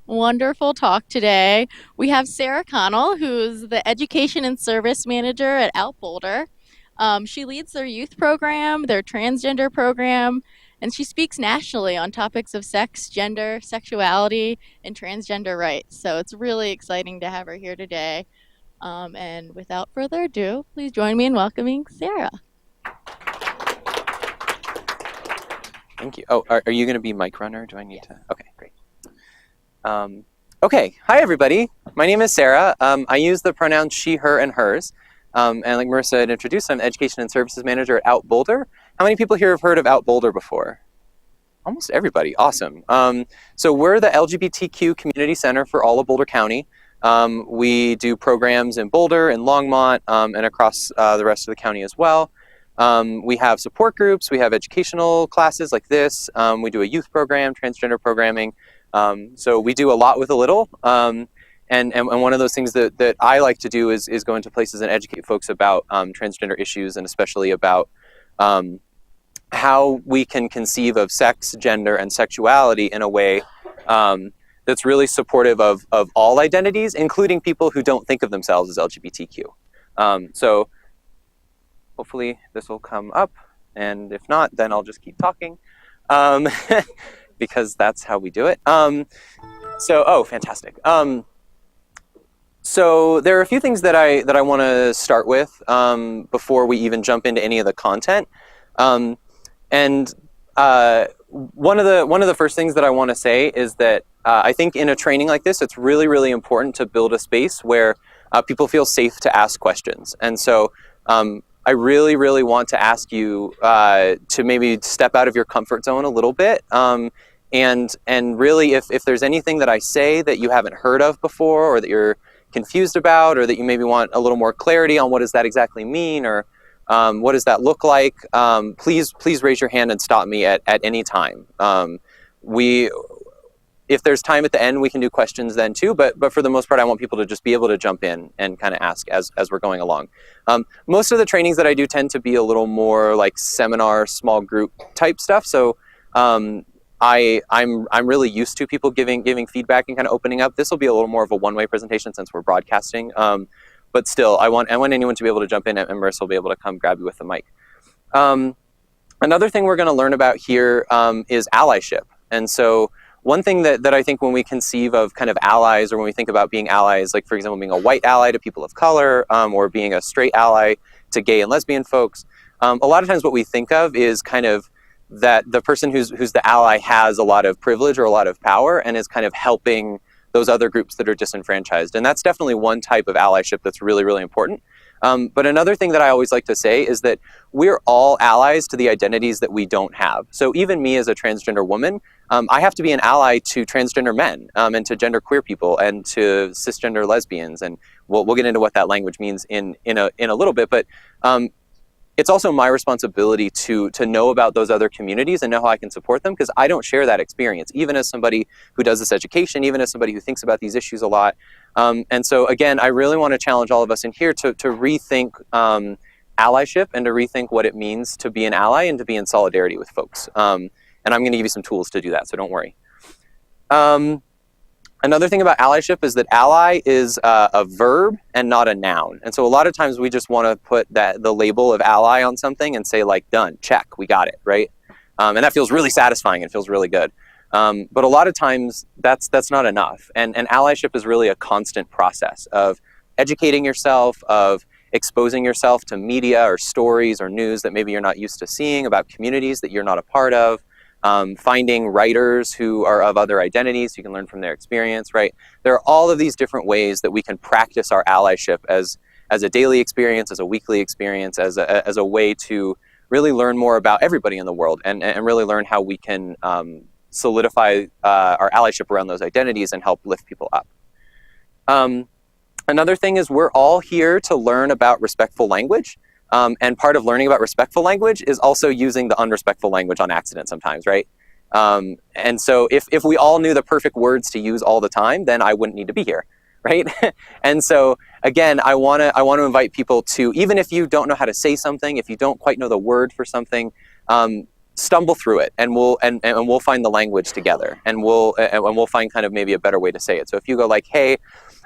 wonderful talk today. We have Sara Connell, who's the Education and Service Manager at Boulder. She leads their youth program, their transgender program, and she speaks nationally on topics of sex, gender, sexuality, and transgender rights. So it's really exciting to have her here today. And without further ado, please join me in welcoming Sara. Thank you. Oh, are you going to be mic runner? Do I need to? Okay, great. Okay, hi everybody. My name is Sara. I use the pronouns she, her, and hers. And like Marissa had introduced, I'm the Education and Services Manager at Boulder. How many people here have heard of Boulder before? Almost everybody. Awesome. So we're the LGBTQ community center for all of Boulder County. We do programs in Boulder and Longmont and across the rest of the county as well. We have support groups, we have educational classes like this, we do a youth program, transgender programming, so we do a lot with a little, and one of those things that I like to do is go into places and educate folks about transgender issues, and especially about how we can conceive of sex, gender, and sexuality in a way that's really supportive of all identities, including people who don't think of themselves as LGBTQ. So hopefully this will come up, and if not, then I'll just keep talking, because that's how we do it. Oh, fantastic. So there are a few things that I want to start with before we even jump into any of the content. One of the first things that I want to say is that I think in a training like this, it's really, really important to build a space where people feel safe to ask questions. And so I really, really want to ask you to maybe step out of your comfort zone a little bit. And really, if there's anything that I say that you haven't heard of before, or that you're confused about, or that you maybe want a little more clarity on what does that exactly mean, or what does that look like, please raise your hand and stop me at any time. If there's time at the end, we can do questions then too, but for the most part, I want people to just be able to jump in and kind of ask as we're going along. Most of the trainings that I do tend to be a little more like seminar, small group type stuff. So I'm really used to people giving feedback and kind of opening up. This will be a little more of a one-way presentation since we're broadcasting. But still, I want anyone to be able to jump in, and Marissa will be able to come grab you with the mic. Another thing we're going to learn about here is allyship. And so one thing that I think when we conceive of kind of allies, or when we think about being allies, like for example, being a white ally to people of color, or being a straight ally to gay and lesbian folks, a lot of times what we think of is kind of that the person who's the ally has a lot of privilege or a lot of power and is kind of helping those other groups that are disenfranchised. And that's definitely one type of allyship that's really, really important. But another thing that I always like to say is that we're all allies to the identities that we don't have. So even me as a transgender woman, I have to be an ally to transgender men, and to genderqueer people, and to cisgender lesbians. And we'll get into what that language means in a little bit. But it's also my responsibility to know about those other communities and know how I can support them, because I don't share that experience, even as somebody who does this education, even as somebody who thinks about these issues a lot. And so again, I really want to challenge all of us in here to rethink allyship, and to rethink what it means to be an ally and to be in solidarity with folks. And I'm going to give you some tools to do that, so don't worry. Another thing about allyship is that ally is a verb and not a noun. And so a lot of times we just want to put the label of ally on something and say like, done, check, we got it, right? And that feels really satisfying and feels really good. But a lot of times that's not enough. And allyship is really a constant process of educating yourself, of exposing yourself to media or stories or news that maybe you're not used to seeing about communities that you're not a part of. Finding writers who are of other identities, so you can learn from their experience, right? There are all of these different ways that we can practice our allyship as a daily experience, as a weekly experience, as a way to really learn more about everybody in the world, and really learn how we can solidify our allyship around those identities and help lift people up. Another thing is we're all here to learn about respectful language. And part of learning about respectful language is also using the unrespectful language on accident sometimes, right? And so if we all knew the perfect words to use all the time, then I wouldn't need to be here, right? And so again, I want to invite people to, even if you don't know how to say something, if you don't quite know the word for something, stumble through it, and we'll find the language together, and we'll find kind of maybe a better way to say it. So if you go like, hey,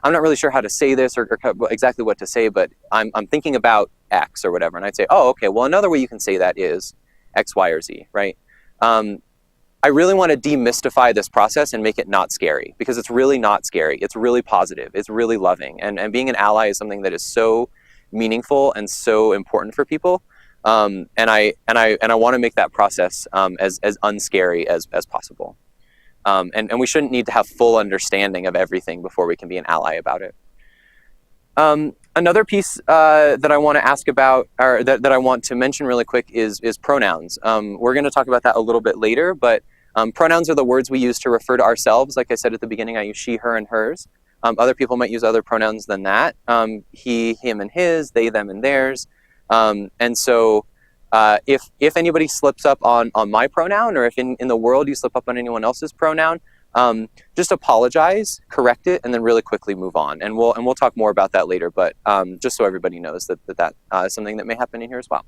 I'm not really sure how to say this or exactly what to say, but I'm thinking about X or whatever, and I'd say, oh, okay, well, another way you can say that is X, Y, or Z, right? I really want to demystify this process and make it not scary, because it's really not scary. It's really positive. It's really loving, and being an ally is something that is so meaningful and so important for people. And I want to make that process as unscary as possible. And we shouldn't need to have full understanding of everything before we can be an ally about it. Another piece that I want to ask about, or that I want to mention really quick, is pronouns. We're going to talk about that a little bit later, but pronouns are the words we use to refer to ourselves. Like I said at the beginning, I use she, her, and hers. Other people might use other pronouns than that. He, him, and his, they, them, and theirs. And so if anybody slips up on my pronoun, or if in the world you slip up on anyone else's pronoun, just apologize, correct it, and then really quickly move on. And we'll talk more about that later, but just so everybody knows that is something that may happen in here as well.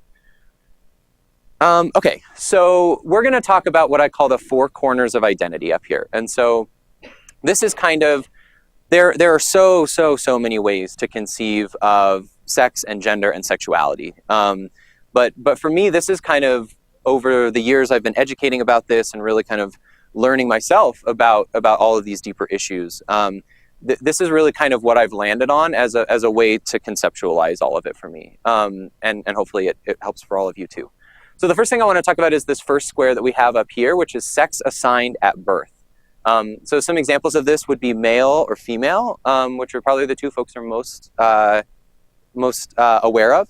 Okay, so we're going to talk about what I call the four corners of identity up here. And so this is kind of, there are so many ways to conceive of sex and gender and sexuality. But for me, this is kind of, over the years I've been educating about this and really kind of learning myself about all of these deeper issues. This is really kind of what I've landed on as a way to conceptualize all of it for me. And hopefully it helps for all of you too. So the first thing I want to talk about is this first square that we have up here, which is sex assigned at birth. So some examples of this would be male or female, which are probably the two folks are most aware of.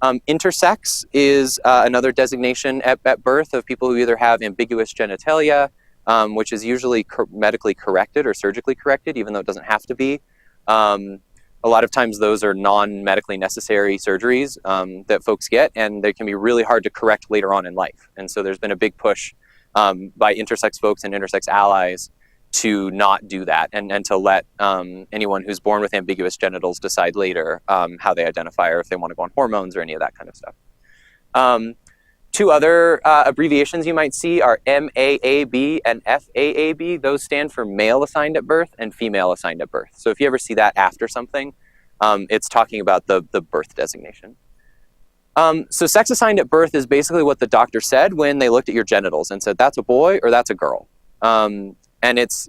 Intersex is another designation at birth of people who either have ambiguous genitalia, which is usually medically corrected or surgically corrected, even though it doesn't have to be. A lot of times those are non-medically necessary surgeries that folks get, and they can be really hard to correct later on in life. And so there's been a big push by intersex folks and intersex allies to not do that, and to let anyone who's born with ambiguous genitals decide later how they identify, or if they want to go on hormones or any of that kind of stuff. Two other abbreviations you might see are MAAB and FAAB. Those stand for male assigned at birth and female assigned at birth. So if you ever see that after something, it's talking about the birth designation. So sex assigned at birth is basically what the doctor said when they looked at your genitals and said, that's a boy or that's a girl. And it's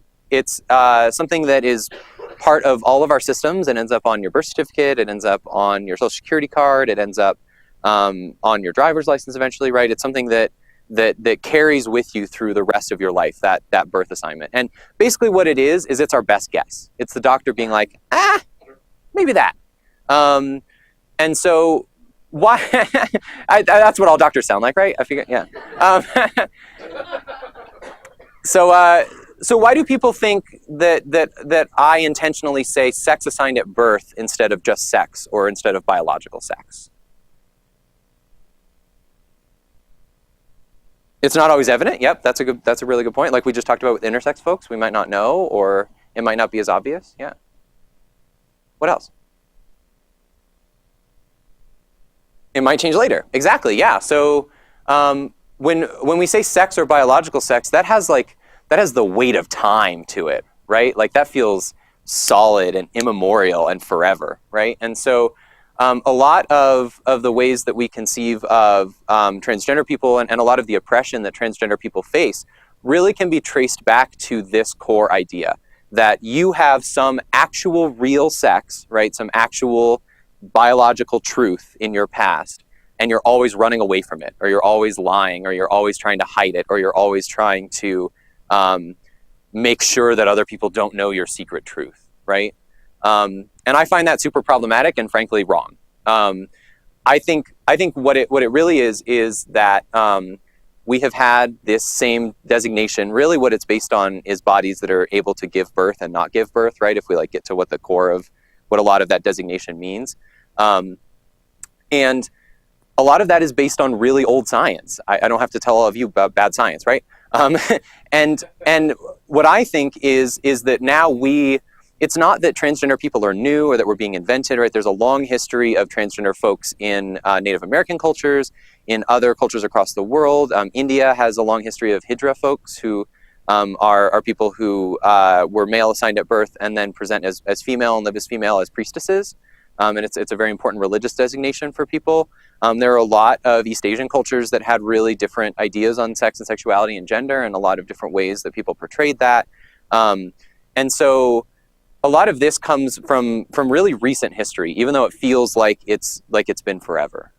something that is part of all of our systems. It ends up on your birth certificate. It ends up on your social security card. It ends up on your driver's license eventually, right? It's something that carries with you through the rest of your life, that birth assignment. And basically what it is it's our best guess. It's the doctor being like, maybe that. And so why, that's what all doctors sound like, right? I figure, yeah. So why do people think that I intentionally say sex assigned at birth instead of just sex, or instead of biological sex? It's not always evident. Yep, that's a really good point. Like we just talked about with intersex folks, we might not know, or it might not be as obvious. Yeah. What else? It might change later. Exactly. Yeah. So when we say sex or biological sex, that has the weight of time to it, right? Like that feels solid and immemorial and forever, right? And so a lot of the ways that we conceive of transgender people and a lot of the oppression that transgender people face really can be traced back to this core idea that you have some actual real sex, right? Some actual biological truth in your past, and you're always running away from it, or you're always lying, or you're always trying to hide it, or you're always trying to make sure that other people don't know your secret truth, right? And I find that super problematic and frankly wrong. I think what it really is that we have had this same designation. Really what it's based on is bodies that are able to give birth and not give birth, right? If we get to what the core of what a lot of that designation means. And a lot of that is based on really old science. I don't have to tell all of you about bad science, right? And what I think is that now we it's not that transgender people are new or that we're being invented, right? There's a long history of transgender folks in Native American cultures, in other cultures across the world. India has a long history of Hijra folks who are people who were male assigned at birth and then present as female and live as female as priestesses. And it's a very important religious designation for people. There are a lot of East Asian cultures that had really different ideas on sex and sexuality and gender, and a lot of different ways that people portrayed that. And so a lot of this comes from really recent history, even though it feels like it's been forever.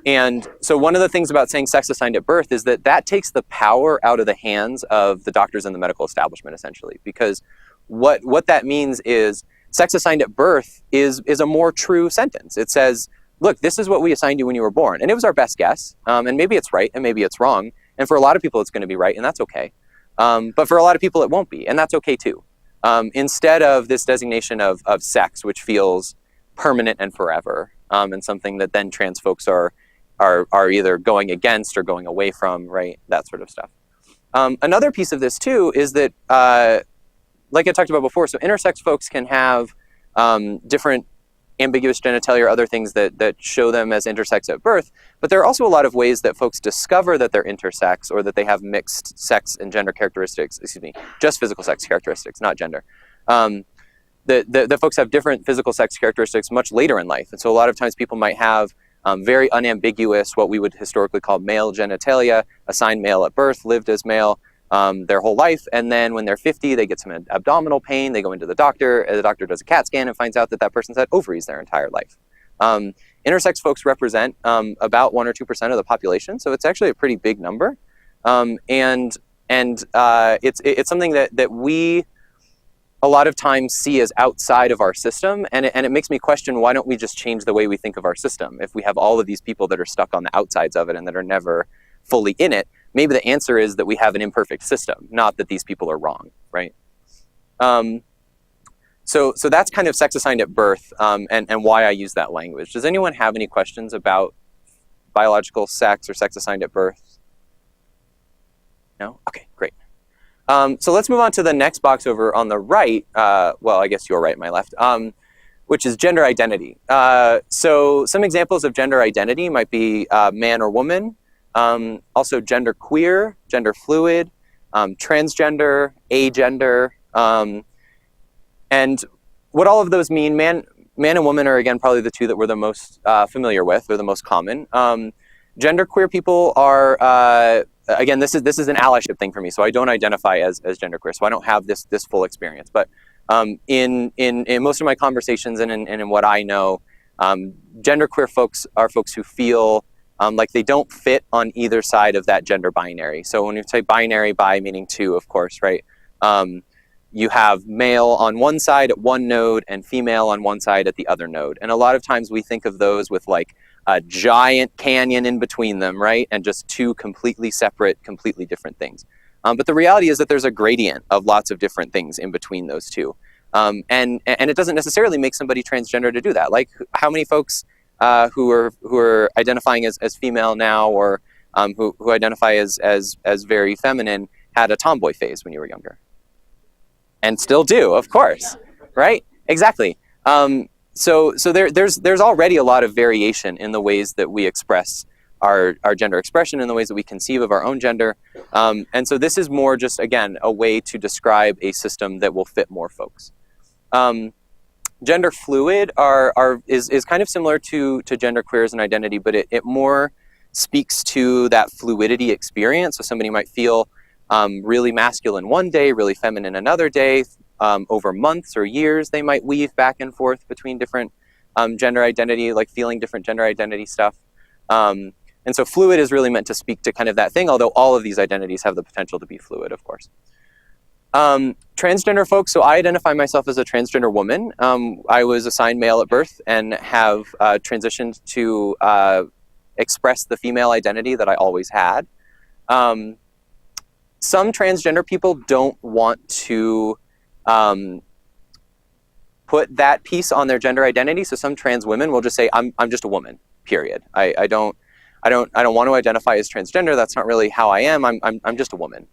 And so one of the things about saying sex assigned at birth is that takes the power out of the hands of the doctors and the medical establishment, essentially, because what that means is sex assigned at birth is a more true sentence. It says, look, this is what we assigned you when you were born. And it was our best guess. And maybe it's right and maybe it's wrong. And for a lot of people, it's going to be right, and that's okay. But for a lot of people, it won't be, and that's okay too. Instead of this designation of sex, which feels permanent and forever, and something that then trans folks are either going against or going away from, right? That sort of stuff. Another piece of this too is that, like I talked about before, so intersex folks can have different ambiguous genitalia or other things that show them as intersex at birth, but there are also a lot of ways that folks discover that they're intersex or that they have mixed sex and gender characteristics, just physical sex characteristics, not gender. The folks have different physical sex characteristics much later in life. And so a lot of times people might have very unambiguous, what we would historically call male genitalia, assigned male at birth, lived as male their whole life. And then when they're 50, they get some abdominal pain, they go into the doctor does a CAT scan and finds out that person's had ovaries their entire life. Intersex folks represent about 1 or 2% of the population, so it's actually a pretty big number. And it's something that we a lot of times see as outside of our system, and it makes me question, why don't we just change the way we think of our system? If we have all of these people that are stuck on the outsides of it and that are never fully in it, maybe the answer is that we have an imperfect system, not that these people are wrong, right? So that's kind of sex assigned at birth, and why I use that language. Does anyone have any questions about biological sex or sex assigned at birth? No? Okay, great. So let's move on to the next box over on the right, well, I guess your right, my left, which is gender identity. So some examples of gender identity might be man or woman, also gender queer, gender fluid, transgender, agender, and what all of those mean, man and woman are, again, probably the two that we're the most familiar with, or the most common. Gender queer people are, again, this is an allyship thing for me, so I don't identify as genderqueer, so I don't have this full experience. But in most of my conversations and in what I know, genderqueer folks are folks who feel like they don't fit on either side of that gender binary. So when you say binary, bi meaning two, of course, right? You have male on one side at one node and female on one side at the other node. And a lot of times we think of those with like a giant canyon in between them, right? And just two completely separate, completely different things. But the reality is that there's a gradient of lots of different things in between those two. And it doesn't necessarily make somebody transgender to do that. Like, how many folks who are identifying as female now, or who identify as very feminine, had a tomboy phase when you were younger? And still do, of course, right? Exactly. So there's already a lot of variation in the ways that we express our gender expression, in the ways that we conceive of our own gender. And so this is more just, again, a way to describe a system that will fit more folks. Gender fluid is kind of similar to gender queer as an identity, but it more speaks to that fluidity experience. So somebody might feel really masculine one day, really feminine another day. Over months or years, they might weave back and forth between different gender identity, like feeling different gender identity stuff. And so fluid is really meant to speak to kind of that thing, although all of these identities have the potential to be fluid, of course. Transgender folks, so I identify myself as a transgender woman. I was assigned male at birth and have transitioned to express the female identity that I always had. Some transgender people don't want to put that piece on their gender identity. So some trans women will just say, I'm just a woman, period. I don't want to identify as transgender. That's not really how I am. I'm just a woman.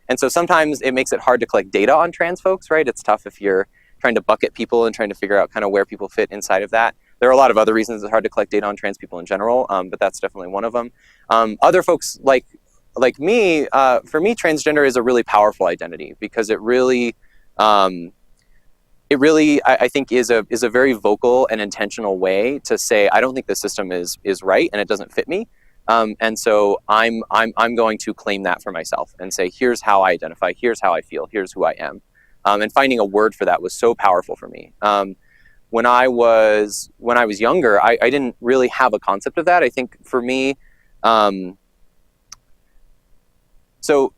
And so sometimes it makes it hard to collect data on trans folks, right? It's tough if you're trying to bucket people and trying to figure out kind of where people fit inside of that. There are a lot of other reasons it's hard to collect data on trans people in general, but that's definitely one of them. Other folks like me, for me, transgender is a really powerful identity because it really, I think, is a very vocal and intentional way to say, I don't think the system is right and it doesn't fit me. And so I'm going to claim that for myself and say, here's how I identify, here's how I feel, here's who I am. And finding a word for that was so powerful for me. When I was younger, I didn't really have a concept of that. I think for me, so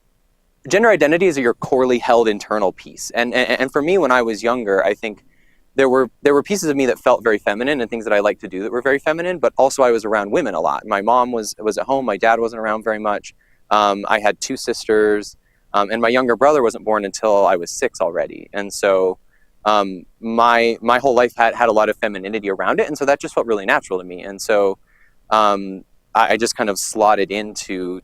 gender identity is your corely held internal piece. And for me, when I was younger, I think there were pieces of me that felt very feminine and things that I liked to do that were very feminine, but also I was around women a lot. My mom was at home. My dad wasn't around very much. I had 2 sisters, and my younger brother wasn't born until I was 6 already. And so my whole life had a lot of femininity around it. And so that just felt really natural to me. And so I just kind of slotted into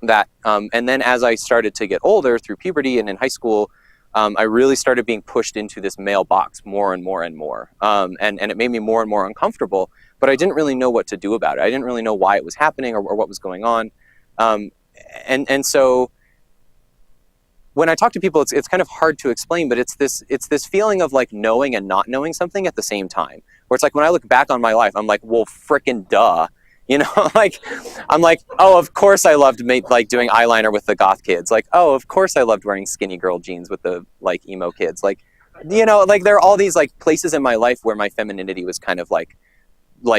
that. And then as I started to get older through puberty and in high school, I really started being pushed into this male box more and more and more. And it made me more and more uncomfortable, but I didn't really know what to do about it. I didn't really know why it was happening or what was going on. And so when I talk to people, it's kind of hard to explain, but it's this feeling of like knowing and not knowing something at the same time, where it's like, when I look back on my life, I'm like, well, frickin' duh. You know, like, I'm like, oh, of course I loved doing eyeliner with the goth kids. Like, oh, of course I loved wearing skinny girl jeans with the like emo kids. Like, you know, like there are all these like places in my life where my femininity was kind of like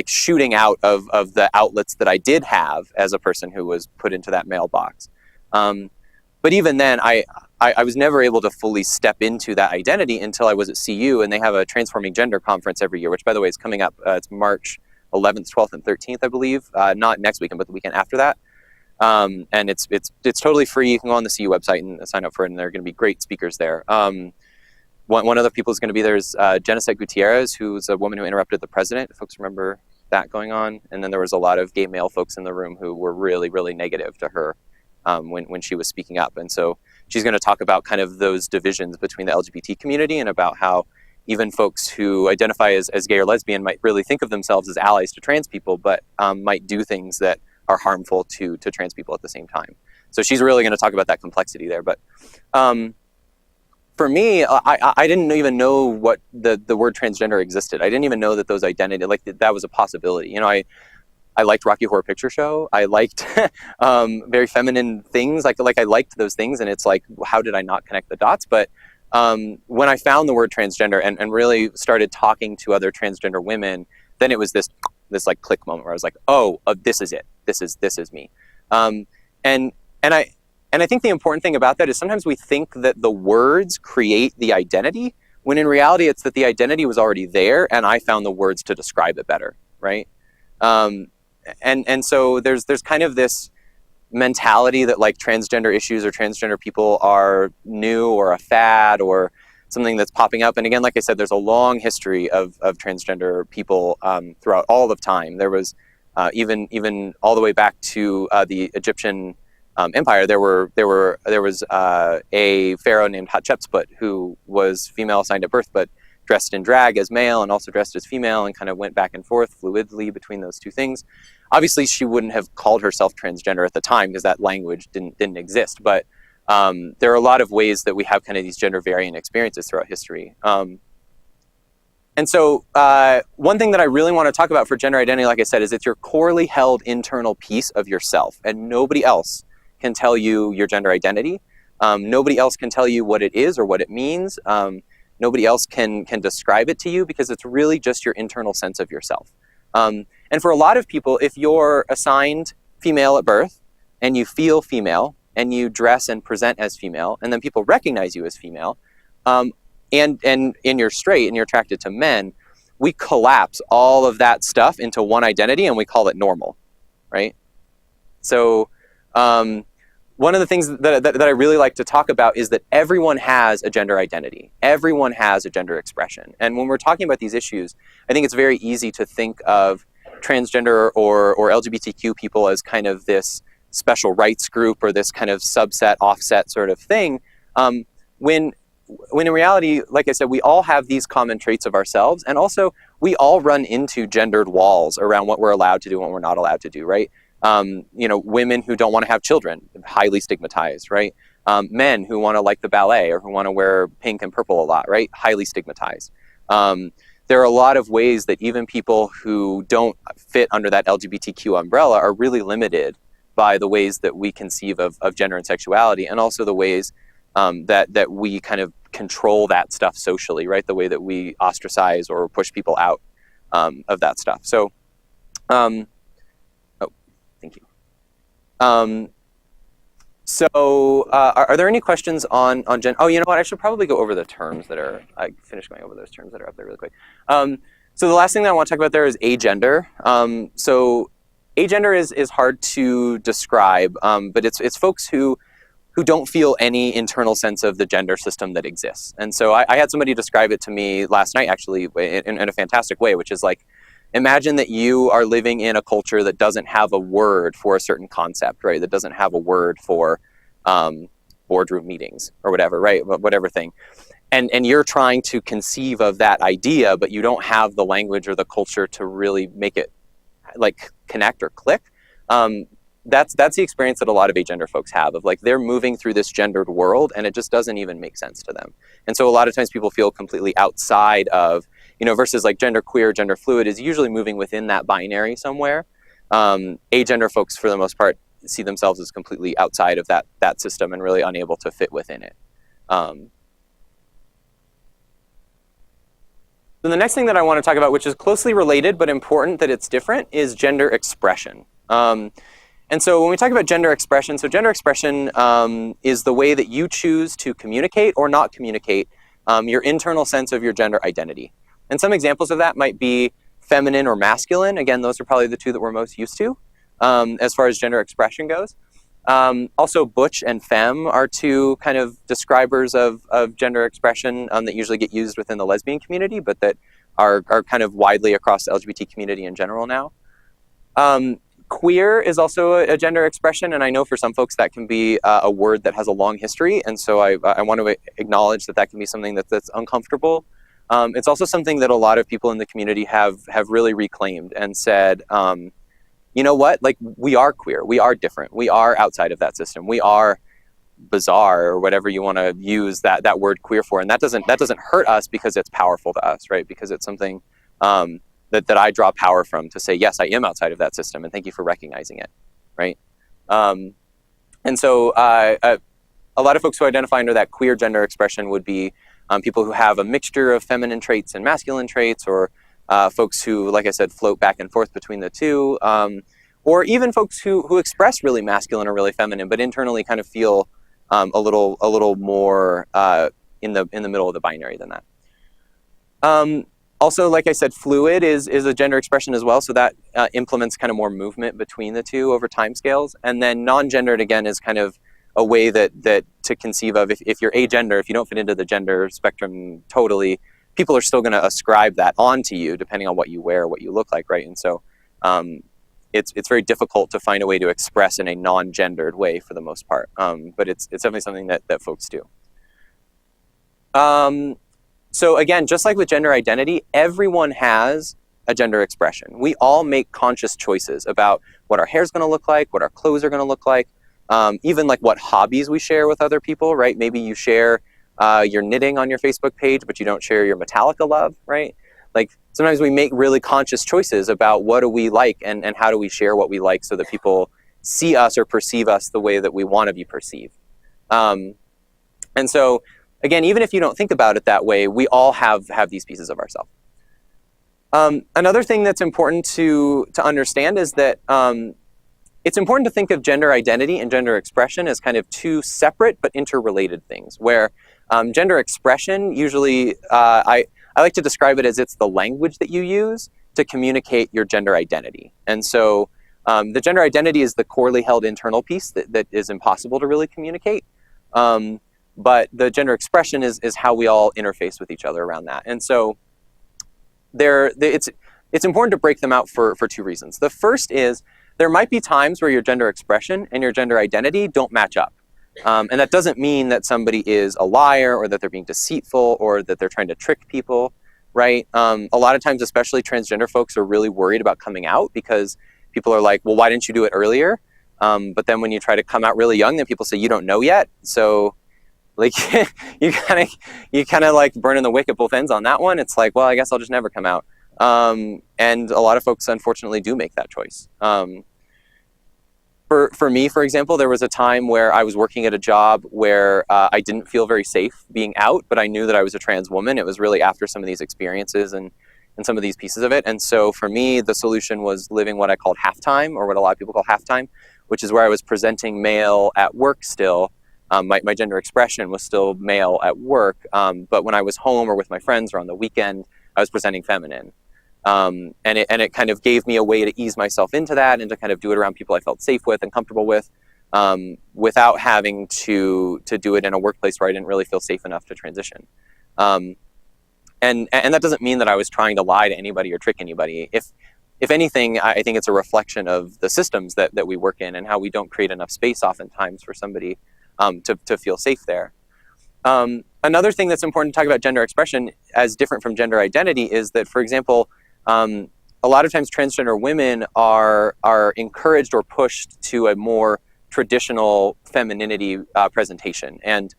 shooting out of the outlets that I did have as a person who was put into that mailbox. But even then, I was never able to fully step into that identity until I was at CU, and they have a Transforming Gender conference every year, which, by the way, is coming up. It's March 11th, 12th, and 13th, I believe. Not next weekend, but the weekend after that. And it's totally free. You can go on the CU website and sign up for it, and there are going to be great speakers there. One of the people who's going to be there is Geneset Gutierrez, who's a woman who interrupted the president. If folks remember that going on. And then there was a lot of gay male folks in the room who were really, really negative to her when she was speaking up. And so she's going to talk about kind of those divisions between the LGBT community and about how even folks who identify as gay or lesbian might really think of themselves as allies to trans people, but might do things that are harmful to trans people at the same time. So she's really going to talk about that complexity there. But for me, I didn't even know what the word transgender existed. I didn't even know that those identity, like that was a possibility. You know, I liked Rocky Horror Picture Show. I liked very feminine things. Like I liked those things, and it's like, how did I not connect the dots? But when I found the word transgender and really started talking to other transgender women, then it was this like click moment where I was like, oh, this is it. This is me. And I think the important thing about that is sometimes we think that the words create the identity, when in reality it's that the identity was already there, and I found the words to describe it better, right? And so there's kind of this mentality that like transgender issues or transgender people are new or a fad or something that's popping up. And again, like I said, there's a long history of transgender people throughout all of time. There was even all the way back to the Egyptian Empire. There was a pharaoh named Hatshepsut who was female assigned at birth, but dressed in drag as male and also dressed as female, and kind of went back and forth fluidly between those two things. Obviously, she wouldn't have called herself transgender at the time because that language didn't exist. But there are a lot of ways that we have kind of these gender variant experiences throughout history. And so one thing that I really want to talk about for gender identity, like I said, is it's your corely held internal piece of yourself, and nobody else can tell you your gender identity. Nobody else can tell you what it is or what it means. Nobody else can describe it to you, because it's really just your internal sense of yourself. And for a lot of people, if you're assigned female at birth and you feel female and you dress and present as female, and then people recognize you as female, and you're straight and you're attracted to men, we collapse all of that stuff into one identity and we call it normal, right? So one of the things that I really like to talk about is that everyone has a gender identity. Everyone has a gender expression. And when we're talking about these issues, I think it's very easy to think of transgender or LGBTQ people as kind of this special rights group or this kind of subset, offset sort of thing, when in reality, like I said, we all have these common traits of ourselves, and also we all run into gendered walls around what we're allowed to do and what we're not allowed to do, right? Women who don't want to have children, highly stigmatized, right? Men who want to like the ballet or who want to wear pink and purple a lot, right? Highly stigmatized. There are a lot of ways that even people who don't fit under that LGBTQ umbrella are really limited by the ways that we conceive of gender and sexuality, and also the ways that we kind of control that stuff socially, right? The way that we ostracize or push people out of that stuff. So, thank you. Are there any questions on gender? Oh, you know what? I should probably go over the terms that are. I finished going over those terms that are up there really quick. So the last thing that I want to talk about there is agender. So agender is hard to describe, but it's folks who don't feel any internal sense of the gender system that exists. And so I had somebody describe it to me last night, actually, in a fantastic way, which is like, imagine that you are living in a culture that doesn't have a word for a certain concept, right? That doesn't have a word for boardroom meetings or whatever, right? Whatever thing. And you're trying to conceive of that idea, but you don't have the language or the culture to really make it like connect or click. That's the experience that a lot of agender folks have, of like they're moving through this gendered world and it just doesn't even make sense to them. And so a lot of times people feel completely outside of, versus like gender queer, gender fluid is usually moving within that binary somewhere. Agender folks, for the most part, see themselves as completely outside of that system and really unable to fit within it. So the next thing that I want to talk about, which is closely related but important that it's different, is gender expression. And so when we talk about gender expression, so gender expression is the way that you choose to communicate or not communicate your internal sense of your gender identity. And some examples of that might be feminine or masculine. Again, those are probably the two that we're most used to as far as gender expression goes. Also, butch and femme are two kind of describers of gender expression that usually get used within the lesbian community, but that are kind of widely across the LGBT community in general now. Queer is also a gender expression, and I know for some folks that can be a word that has a long history, and so I want to acknowledge that can be something that's uncomfortable. It's also something that a lot of people in the community have really reclaimed and said, you know what, like we are queer, we are different, we are outside of that system, we are bizarre, or whatever you want to use that word queer for, and that doesn't hurt us because it's powerful to us, right? Because it's something that I draw power from to say, yes, I am outside of that system, and thank you for recognizing it, right? And so a lot of folks who identify under that queer gender expression would be people who have a mixture of feminine traits and masculine traits, or folks who, like I said, float back and forth between the two, or even folks who express really masculine or really feminine, but internally kind of feel a little more in the middle of the binary than that. Also, like I said, fluid is a gender expression as well, so that implements kind of more movement between the two over time scales. And then non-gendered, again, is kind of a way that to conceive of, if you're agender, if you don't fit into the gender spectrum totally, people are still going to ascribe that onto you depending on what you wear, what you look like, right? And so it's very difficult to find a way to express in a non-gendered way for the most part, but it's definitely something that folks do. So again, just like with gender identity, everyone has a gender expression. We all make conscious choices about what our hair's going to look like, what our clothes are going to look like, even like what hobbies we share with other people, right? Maybe you share your knitting on your Facebook page, but you don't share your Metallica love, right? Like sometimes we make really conscious choices about what do we like and how do we share what we like so that people see us or perceive us the way that we want to be perceived. And so again, even if you don't think about it that way, we all have these pieces of ourselves. Another thing that's important to understand is that it's important to think of gender identity and gender expression as kind of two separate but interrelated things, where gender expression usually, I like to describe it as it's the language that you use to communicate your gender identity. And so the gender identity is the corely held internal piece that is impossible to really communicate. But the gender expression is how we all interface with each other around that. And so it's important to break them out for two reasons. The first is there might be times where your gender expression and your gender identity don't match up. And that doesn't mean that somebody is a liar or that they're being deceitful or that they're trying to trick people, right? A lot of times, especially transgender folks are really worried about coming out because people are like, well, why didn't you do it earlier? But then when you try to come out really young, then people say you don't know yet. So like you kind of like burning the wick at both ends on that one. It's like, well, I guess I'll just never come out. And a lot of folks unfortunately do make that choice. For me, for example, there was a time where I was working at a job where I didn't feel very safe being out, but I knew that I was a trans woman. It was really after some of these experiences and some of these pieces of it. And so for me, the solution was living what I called halftime, or what a lot of people call halftime, which is where I was presenting male at work still. My gender expression was still male at work, but when I was home or with my friends or on the weekend, I was presenting feminine. And it kind of gave me a way to ease myself into that and to kind of do it around people I felt safe with and comfortable with, without having to do it in a workplace where I didn't really feel safe enough to transition. And that doesn't mean that I was trying to lie to anybody or trick anybody. If anything, I think it's a reflection of the systems that we work in and how we don't create enough space oftentimes for somebody to feel safe there. Another thing that's important to talk about gender expression as different from gender identity is that, for example, a lot of times transgender women are encouraged or pushed to a more traditional femininity presentation. And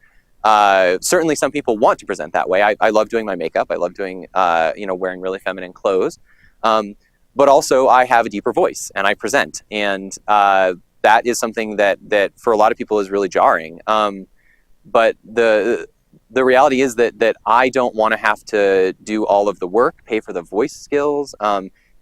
certainly some people want to present that way. I love doing my makeup. I love doing, wearing really feminine clothes. But also I have a deeper voice and I present. And that is something that for a lot of people is really jarring. But the reality is that I don't want to have to do all of the work, pay for the voice skills,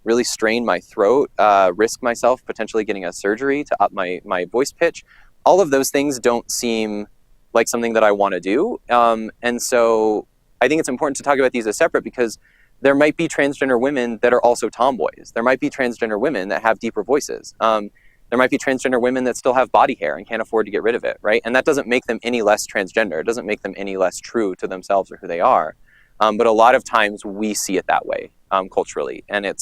really strain my throat, risk myself potentially getting a surgery to up my voice pitch. All of those things don't seem like something that I want to do. And so I think it's important to talk about these as separate, because there might be transgender women that are also tomboys. There might be transgender women that have deeper voices. There might be transgender women that still have body hair and can't afford to get rid of it, right? And that doesn't make them any less transgender. It doesn't make them any less true to themselves or who they are. But a lot of times we see it that way culturally, and it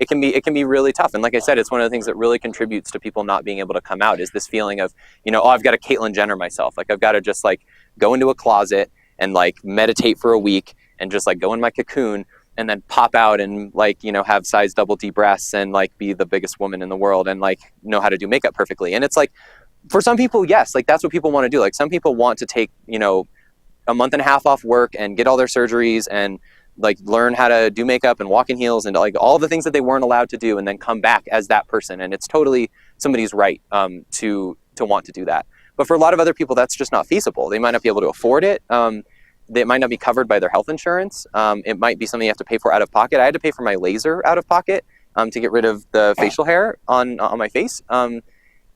can be really tough. And like I said, it's one of the things that really contributes to people not being able to come out, is this feeling of, oh, I've got to Caitlyn Jenner myself. Like I've got to just like go into a closet and like meditate for a week and just like go in my cocoon and then pop out and like, have size double D breasts and like be the biggest woman in the world and like know how to do makeup perfectly. And it's like, for some people, yes, like that's what people want to do. Like some people want to take, a month and a half off work and get all their surgeries and like learn how to do makeup and walk in heels and like all the things that they weren't allowed to do, and then come back as that person. And it's totally somebody's right to want to do that. But for a lot of other people, that's just not feasible. They might not be able to afford it. They might not be covered by their health insurance. It might be something you have to pay for out of pocket. I had to pay for my laser out of pocket to get rid of the facial hair on my face.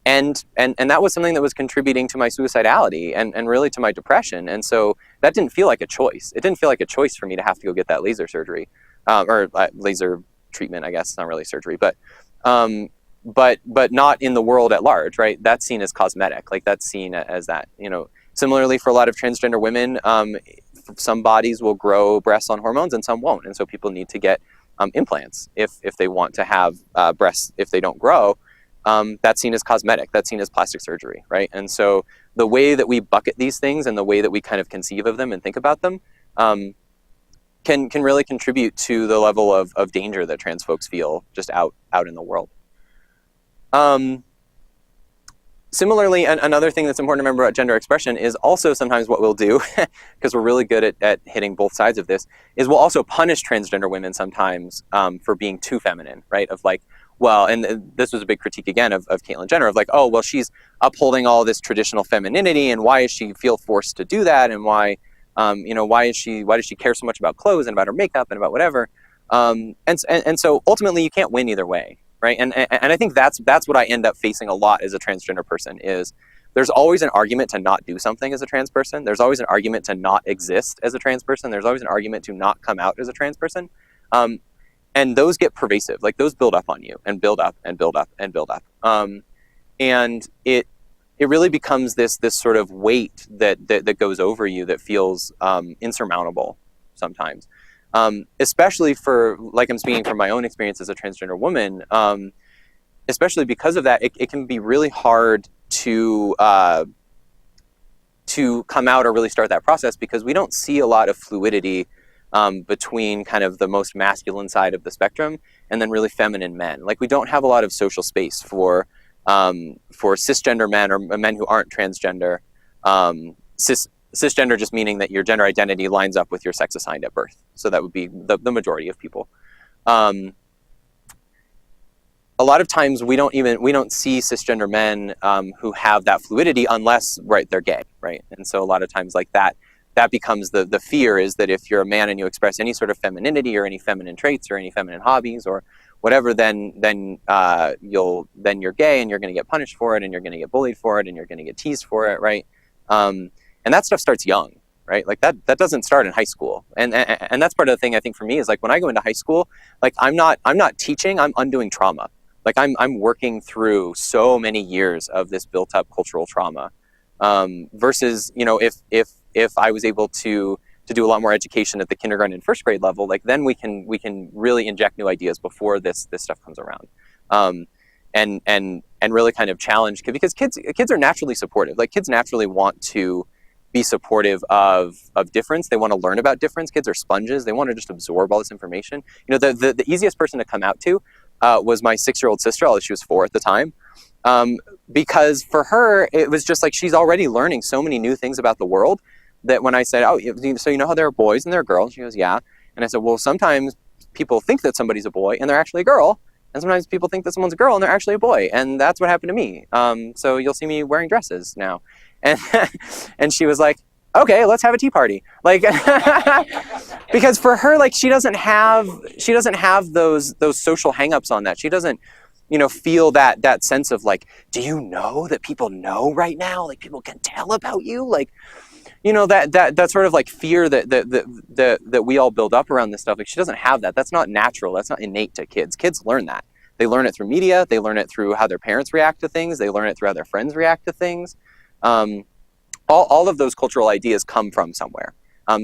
And that was something that was contributing to my suicidality and really to my depression. And so that didn't feel like a choice. It didn't feel like a choice for me to have to go get that laser surgery, or laser treatment, I guess. It's not really surgery, but not in the world at large, right? That's seen as cosmetic. Like that's seen as that, Similarly, for a lot of transgender women, some bodies will grow breasts on hormones and some won't. And so people need to get implants if they want to have breasts if they don't grow. That's seen as cosmetic. That's seen as plastic surgery, right? And so the way that we bucket these things and the way that we kind of conceive of them and think about them can really contribute to the level of danger that trans folks feel just out in the world. Similarly, another thing that's important to remember about gender expression is also sometimes what we'll do, because we're really good at hitting both sides of this, is we'll also punish transgender women sometimes for being too feminine, right? Of like, well, and this was a big critique again of Caitlyn Jenner, of like, oh, well, she's upholding all this traditional femininity, and why does she feel forced to do that? And why does she care so much about clothes and about her makeup and about whatever? And so ultimately you can't win either way. Right. And I think that's what I end up facing a lot as a transgender person, is there's always an argument to not do something as a trans person. There's always an argument to not exist as a trans person. There's always an argument to not come out as a trans person. And those get pervasive, like those build up on you and build up and build up and build up. And it really becomes this sort of weight that goes over you that feels insurmountable sometimes. Especially for, like I'm speaking from my own experience as a transgender woman, especially because of that, it can be really hard to come out or really start that process, because we don't see a lot of fluidity between kind of the most masculine side of the spectrum and then really feminine men. Like, we don't have a lot of social space for cisgender men or men who aren't transgender. Cisgender just meaning that your gender identity lines up with your sex assigned at birth. So that would be the majority of people. A lot of times we don't see cisgender men who have that fluidity unless, right, they're gay, right? And so a lot of times, like, that becomes the fear, is that if you're a man and you express any sort of femininity or any feminine traits or any feminine hobbies or whatever, then you're gay and you're going to get punished for it and you're going to get bullied for it and you're going to get teased for it, right? And that stuff starts young, right? Like, that doesn't start in high school, and that's part of the thing I think for me is, like, when I go into high school, like, I'm not teaching, I'm undoing trauma. Like, I'm working through so many years of this built up cultural trauma, versus, you know, if I was able to do a lot more education at the kindergarten and first grade level, like, then we can really inject new ideas before this stuff comes around, and really kind of challenge, because kids are naturally supportive. Like, kids naturally want to be supportive of difference. They want to learn about difference. Kids are sponges. They want to just absorb all this information. You know, the easiest person to come out to was my 6-year-old sister, although she was 4 at the time, because for her, it was just like, she's already learning so many new things about the world, that when I said, oh, so you know how there are boys and there are girls? She goes, yeah. And I said, well, sometimes people think that somebody's a boy and they're actually a girl, and sometimes people think that someone's a girl and they're actually a boy, and that's what happened to me. So you'll see me wearing dresses now. And and she was like, okay, let's have a tea party. Like, because for her, like, she doesn't have those social hangups on that. She doesn't, you know, feel that sense of, like, do you know that people know right now? Like, people can tell about you. Like, you know, that sort of, like, fear that we all build up around this stuff. Like, she doesn't have that. That's not natural. That's not innate to kids. Kids learn that. They learn it through media. They learn it through how their parents react to things. They learn it through how their friends react to things. All of those cultural ideas come from somewhere.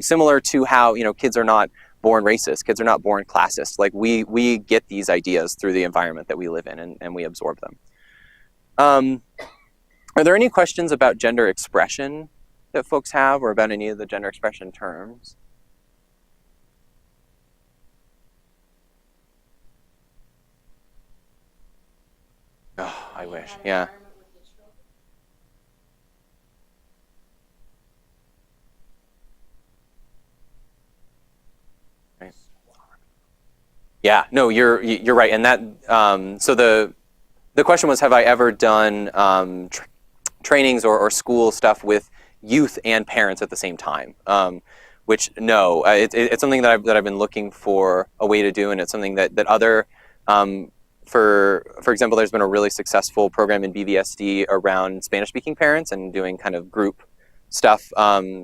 Similar to how, you know, kids are not born racist. Kids are not born classist. Like, we get these ideas through the environment that we live in, and we absorb them. Are there any questions about gender expression that folks have, or about any of the gender expression terms? Oh, I wish. Yeah. Right. Yeah. No, you're right. And that so the question was, have I ever done trainings or school stuff with youth and parents at the same time? Which, no, it's something that I've been looking for a way to do, and it's something that other for example, there's been a really successful program in BVSD around Spanish-speaking parents and doing kind of group stuff,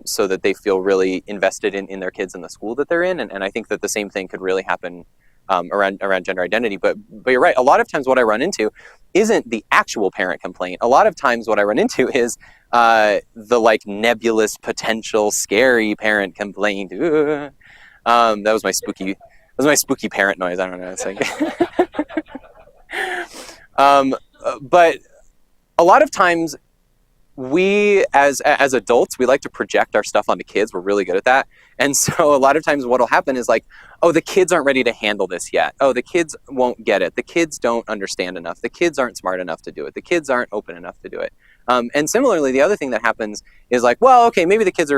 so that they feel really invested in their kids in the school that they're in, and I think that the same thing could really happen around gender identity. But you're right. A lot of times what I run into isn't the actual parent complaint. A lot of times what I run into is the, like, nebulous, potential, scary parent complaint. That was my spooky parent noise. I don't know. It's like, but a lot of times we as adults, we like to project our stuff onto kids. We're really good at that. And so a lot of times what'll happen is, like, oh, the kids aren't ready to handle this yet. Oh, the kids won't get it. The kids don't understand enough. The kids aren't smart enough to do it. The kids aren't open enough to do it. And similarly, the other thing that happens is, like, well, okay, maybe the kids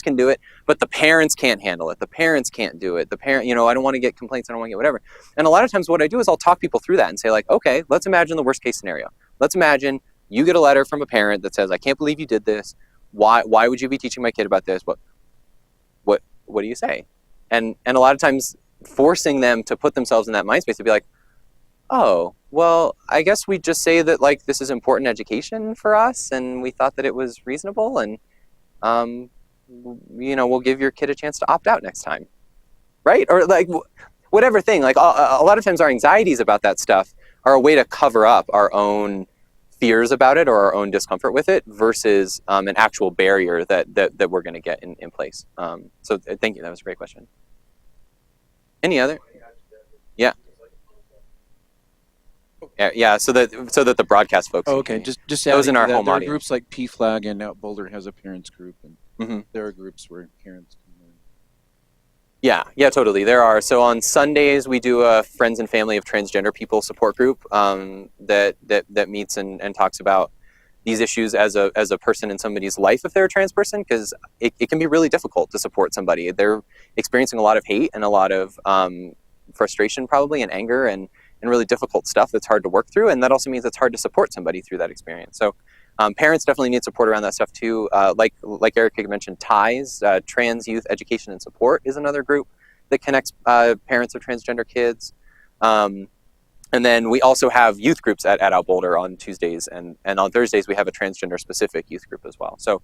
can do it, but the parents can't handle it. The parents can't do it. You know, I don't want to get complaints. I don't want to get whatever. And a lot of times what I do is I'll talk people through that and say, like, okay, let's imagine the worst case scenario. Let's imagine you get a letter from a parent that says, I can't believe you did this. Why would you be teaching my kid about this? What do you say? And a lot of times forcing them to put themselves in that mind space to be like, oh, well, I guess we just say that, like, this is important education for us, and we thought that it was reasonable, and you know, we'll give your kid a chance to opt out next time, right? Or, like, whatever thing. Like, a lot of times our anxieties about that stuff are a way to cover up our own fears about it or our own discomfort with it, versus an actual barrier that we're going to get in place. So thank you. That was a great question. Any other? Yeah. Yeah, so that the broadcast folks Oh, can okay, hear you. just Those adding in to our that, home there are audience. groups like PFLAG, and now Boulder has a parents group, and Mm-hmm. there are groups where parents can learn. Yeah, totally. There are. So on Sundays we do a friends and family of transgender people support group that meets and talks about these issues as a person in somebody's life if they're a trans person, because it can be really difficult to support somebody. They're experiencing a lot of hate and a lot of frustration probably and anger and really difficult stuff that's hard to work through, and that also means it's hard to support somebody through that experience. So parents definitely need support around that stuff too. Like Erica mentioned, TIES, Trans Youth Education and Support, is another group that connects parents of transgender kids. And then we also have youth groups at Out Boulder on Tuesdays, and on Thursdays we have a transgender specific youth group as well. So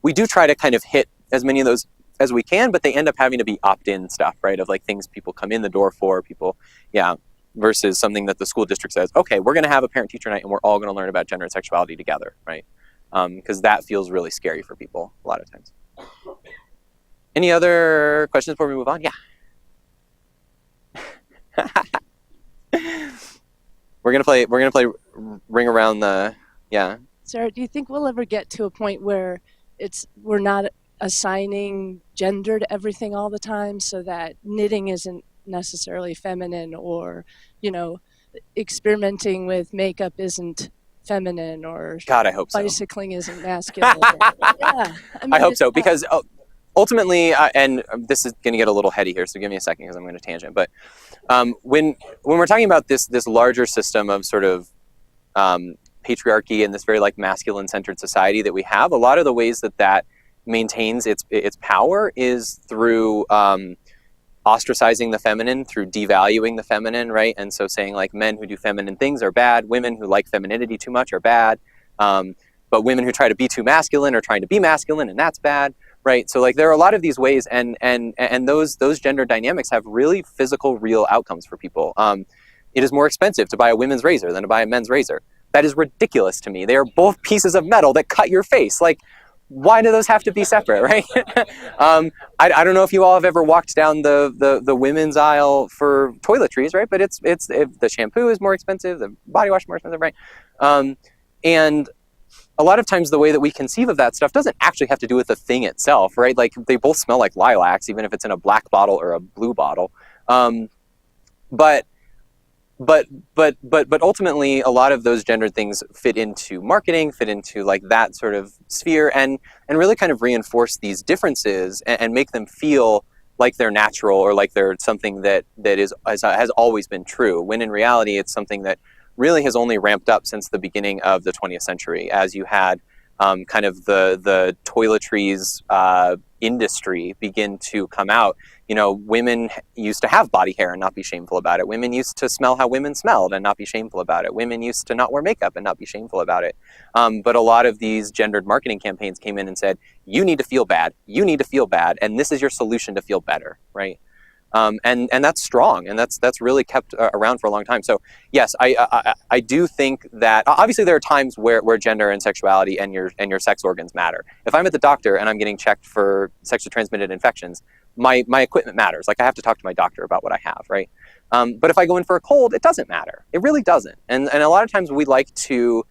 we do try to kind of hit as many of those as we can, but they end up having to be opt-in stuff, right? Of like things people come in the door for, people, yeah, versus something that the school district says, okay, we're going to have a parent-teacher night and we're all going to learn about gender and sexuality together, right? Because that feels really scary for people a lot of times. Any other questions before we move on? Yeah. We're gonna play ring around the, yeah. Sarah, do you think we'll ever get to a point where we're not assigning gender to everything all the time, so that knitting isn't necessarily feminine, or, you know, experimenting with makeup isn't feminine, or God, I hope so. bicycling isn't masculine? Yeah, I hope so, because ultimately, and this is going to get a little heady here, so give me a second because I'm going to tangent. But when we're talking about this larger system of sort of patriarchy and this very like masculine centered society that we have, a lot of the ways that maintains its power is through ostracizing the feminine, through devaluing the feminine, right? And so saying like men who do feminine things are bad, women who like femininity too much are bad, but women who try to be too masculine are trying to be masculine, and that's bad, right? So like there are a lot of these ways, and those gender dynamics have really physical, real outcomes for people. It is more expensive to buy a women's razor than to buy a men's razor. That is ridiculous to me. They are both pieces of metal that cut your face. Like, why do those have to be separate, right? I don't know if you all have ever walked down the women's aisle for toiletries, right? But the shampoo is more expensive, the body wash more expensive, right? And a lot of times the way that we conceive of that stuff doesn't actually have to do with the thing itself, right? Like they both smell like lilacs, even if it's in a black bottle or a blue bottle. But ultimately a lot of those gendered things fit into marketing, fit into like that sort of sphere, and really kind of reinforce these differences and make them feel like they're natural, or like they're something that has always been true, when in reality it's something that really has only ramped up since the beginning of the 20th century, as you had kind of the toiletries industry begin to come out. You know, women used to have body hair and not be shameful about it. Women used to smell how women smelled and not be shameful about it. Women used to not wear makeup and not be shameful about it. But a lot of these gendered marketing campaigns came in and said, you need to feel bad, you need to feel bad, and this is your solution to feel better, right? And that's strong, and that's really kept around for a long time. So yes, I do think that obviously there are times where gender and sexuality and your sex organs matter. If I'm at the doctor and I'm getting checked for sexually transmitted infections, my equipment matters. Like I have to talk to my doctor about what I have, right? But if I go in for a cold, it doesn't matter. It really doesn't. And a lot of times we like to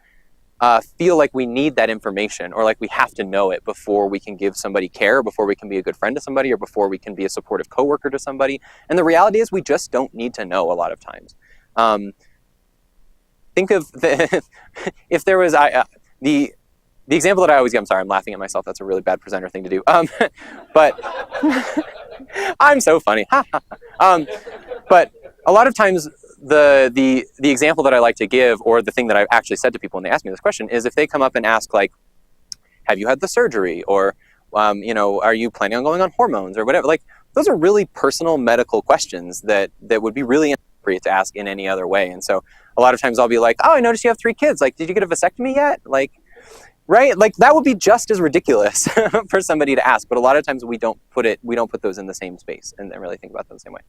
feel like we need that information, or like we have to know it before we can give somebody care, before we can be a good friend to somebody, or before we can be a supportive coworker to somebody. And the reality is we just don't need to know a lot of times. Think of if there was the example that I always give. I'm sorry, I'm laughing at myself. That's a really bad presenter thing to do. But I'm so funny. But a lot of times the example that I like to give, or the thing that I've actually said to people when they ask me this question, is if they come up and ask like, have you had the surgery, or are you planning on going on hormones or whatever? Like those are really personal medical questions that would be really inappropriate to ask in any other way. And so a lot of times I'll be like, oh, I noticed you have 3 kids. Like, did you get a vasectomy yet? Like, right? Like that would be just as ridiculous for somebody to ask. But a lot of times we don't put those in the same space and really think about them the same way.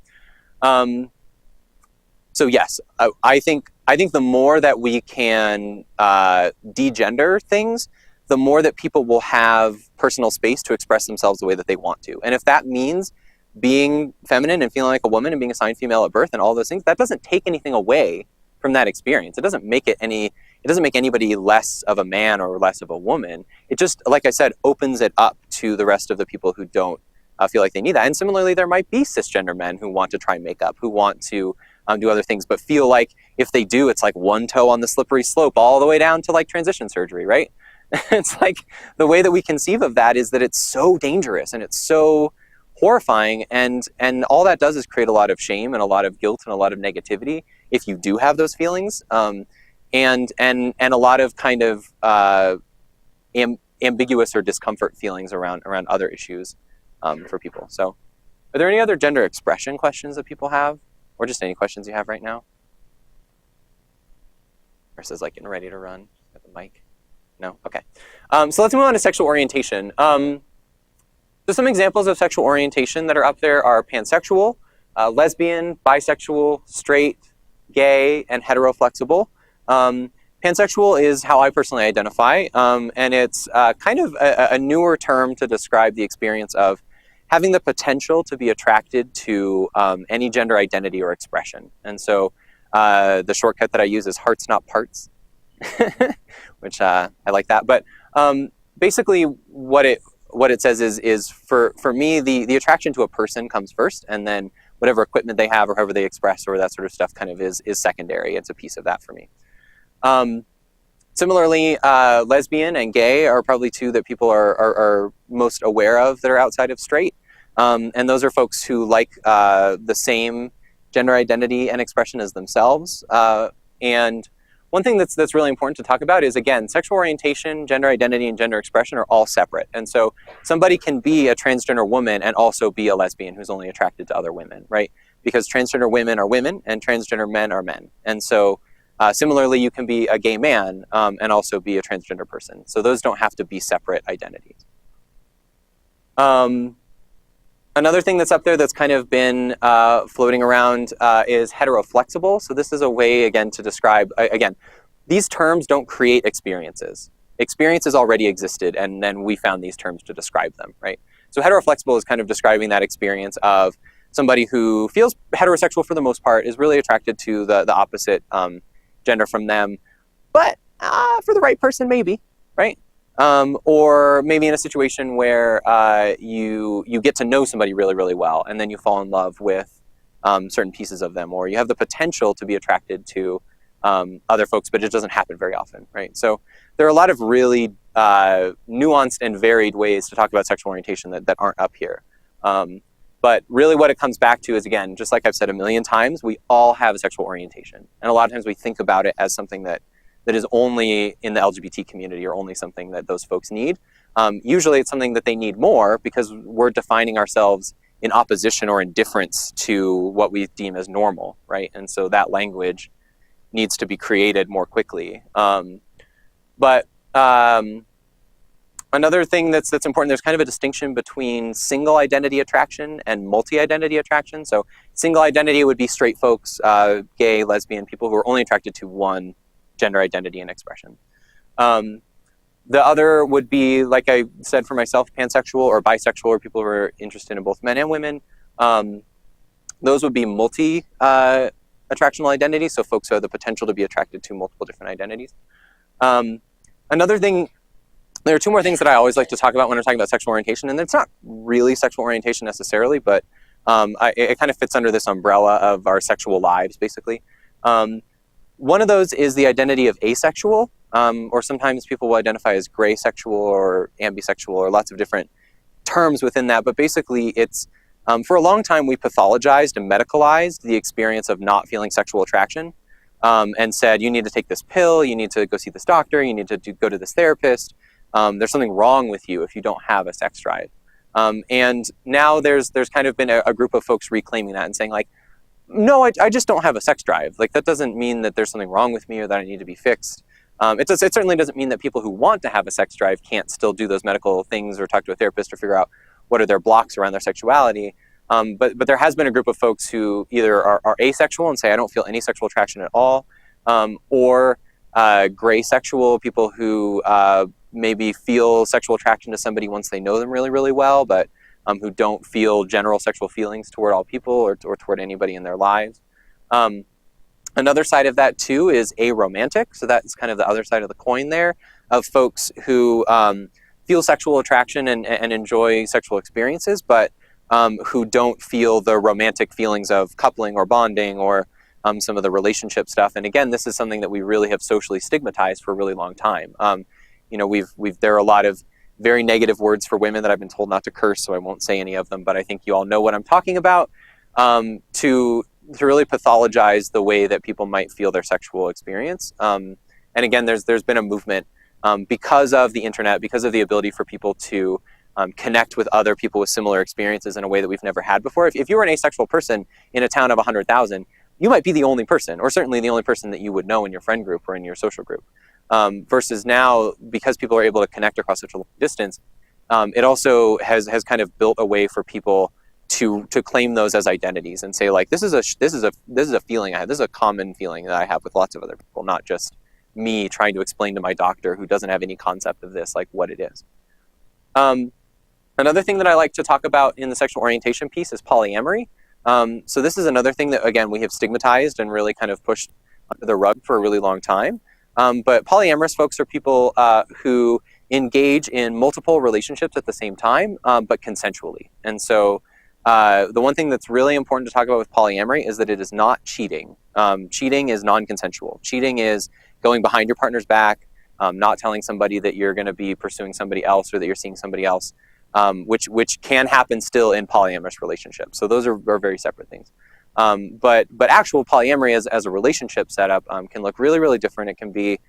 So yes, I think the more that we can degender things, the more that people will have personal space to express themselves the way that they want to. And if that means being feminine and feeling like a woman and being assigned female at birth and all those things, that doesn't take anything away from that experience. It doesn't make anybody less of a man or less of a woman. It just, like I said, opens it up to the rest of the people who don't feel like they need that. And similarly, there might be cisgender men who want to try makeup, who want to do other things, but feel like if they do, it's like one toe on the slippery slope all the way down to like transition surgery, right? It's like the way that we conceive of that is that it's so dangerous and it's so horrifying, and all that does is create a lot of shame and a lot of guilt and a lot of negativity if you do have those feelings, and a lot of kind of ambiguous or discomfort feelings around other issues for people. So, are there any other gender expression questions that people have, or just any questions you have right now? Versus like getting ready to run at the mic. No? Okay. So let's move on to sexual orientation. So some examples of sexual orientation that are up there are pansexual, lesbian, bisexual, straight, gay, and heteroflexible. Pansexual is how I personally identify, and it's kind of a newer term to describe the experience of having the potential to be attracted to any gender identity or expression. And so the shortcut that I use is hearts, not parts. Which I like that, but basically what it says is for me the attraction to a person comes first, and then whatever equipment they have or however they express or that sort of stuff kind of is secondary. It's a piece of that for me. Similarly, lesbian and gay are probably two that people are most aware of that are outside of straight, and those are folks who like the same gender identity and expression as themselves, and one thing that's really important to talk about is, again, sexual orientation, gender identity, and gender expression are all separate. And so somebody can be a transgender woman and also be a lesbian who's only attracted to other women, right? Because transgender women are women and transgender men are men. And so similarly, you can be a gay man and also be a transgender person. So those don't have to be separate identities. Another thing that's up there that's kind of been floating around is heteroflexible. So this is a way, again, to describe, again, these terms don't create experiences. Experiences already existed, and then we found these terms to describe them, right? So heteroflexible is kind of describing that experience of somebody who feels heterosexual for the most part, is really attracted to the opposite gender from them, but for the right person, maybe, right? Or maybe in a situation where you get to know somebody really, really well, and then you fall in love with certain pieces of them, or you have the potential to be attracted to other folks, but it doesn't happen very often, right? So there are a lot of really nuanced and varied ways to talk about sexual orientation that aren't up here. But really what it comes back to is, again, just like I've said a million times, we all have a sexual orientation. And a lot of times we think about it as something that is only in the LGBT community or only something that those folks need. Usually it's something that they need more because we're defining ourselves in opposition or indifference to what we deem as normal, right? And so that language needs to be created more quickly. Another thing that's important, there's kind of a distinction between single identity attraction and multi-identity attraction. So single identity would be straight folks, gay, lesbian, people who are only attracted to one gender identity and expression. The other would be, like I said for myself, pansexual or bisexual, or people who are interested in both men and women. Those would be multi-attractional identities, so folks who have the potential to be attracted to multiple different identities. Another thing, there are two more things that I always like to talk about when I'm talking about sexual orientation, and it's not really sexual orientation necessarily, but it kind of fits under this umbrella of our sexual lives, basically. One of those is the identity of asexual, or sometimes people will identify as gray sexual or ambisexual, or lots of different terms within that. But basically, it's for a long time we pathologized and medicalized the experience of not feeling sexual attraction, and said you need to take this pill, you need to go see this doctor, you need to go to this therapist. There's something wrong with you if you don't have a sex drive. And now there's kind of been a group of folks reclaiming that and saying, like, no, I just don't have a sex drive. Like, that doesn't mean that there's something wrong with me or that I need to be fixed. It certainly doesn't mean that people who want to have a sex drive can't still do those medical things or talk to a therapist or figure out what are their blocks around their sexuality. But there has been a group of folks who either are asexual and say, I don't feel any sexual attraction at all, or gray sexual, people who maybe feel sexual attraction to somebody once they know them really, really well, but who don't feel general sexual feelings toward all people or toward anybody in their lives. Another side of that too is aromantic. So that's kind of the other side of the coin there, of folks who feel sexual attraction and enjoy sexual experiences, but who don't feel the romantic feelings of coupling or bonding or some of the relationship stuff. And again, this is something that we really have socially stigmatized for a really long time. You know, there are a lot of very negative words for women that I've been told not to curse, so I won't say any of them, but I think you all know what I'm talking about, to really pathologize the way that people might feel their sexual experience. And again, there's been a movement because of the internet, because of the ability for people to connect with other people with similar experiences in a way that we've never had before. If you were an asexual person in a town of 100,000, you might be the only person, or certainly the only person that you would know in your friend group or in your social group. Versus now, because people are able to connect across such a long distance, it also has kind of built a way for people to claim those as identities and say, like, this is a feeling I have. This is a common feeling that I have with lots of other people, not just me trying to explain to my doctor who doesn't have any concept of this, like what it is. Another thing that I like to talk about in the sexual orientation piece is polyamory. So this is another thing that, again, we have stigmatized and really kind of pushed under the rug for a really long time. But polyamorous folks are people who engage in multiple relationships at the same time, but consensually. And so the one thing that's really important to talk about with polyamory is that it is not cheating. Cheating is non-consensual. Cheating is going behind your partner's back, not telling somebody that you're going to be pursuing somebody else or that you're seeing somebody else, which can happen still in polyamorous relationships. So those are very separate things. But actual polyamory as a relationship setup can look really, really different. It can be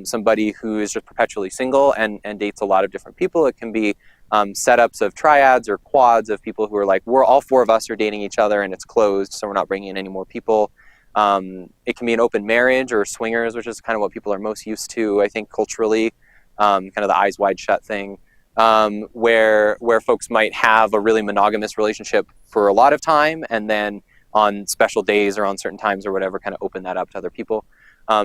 somebody who is just perpetually single and dates a lot of different people. It can be setups of triads or quads of people who are like, we're all four of us are dating each other and it's closed, so we're not bringing in any more people. It can be an open marriage or swingers, which is kind of what people are most used to, I think, culturally, kind of the eyes wide shut thing, where folks might have a really monogamous relationship for a lot of time and then on special days or on certain times or whatever, kind of open that up to other people.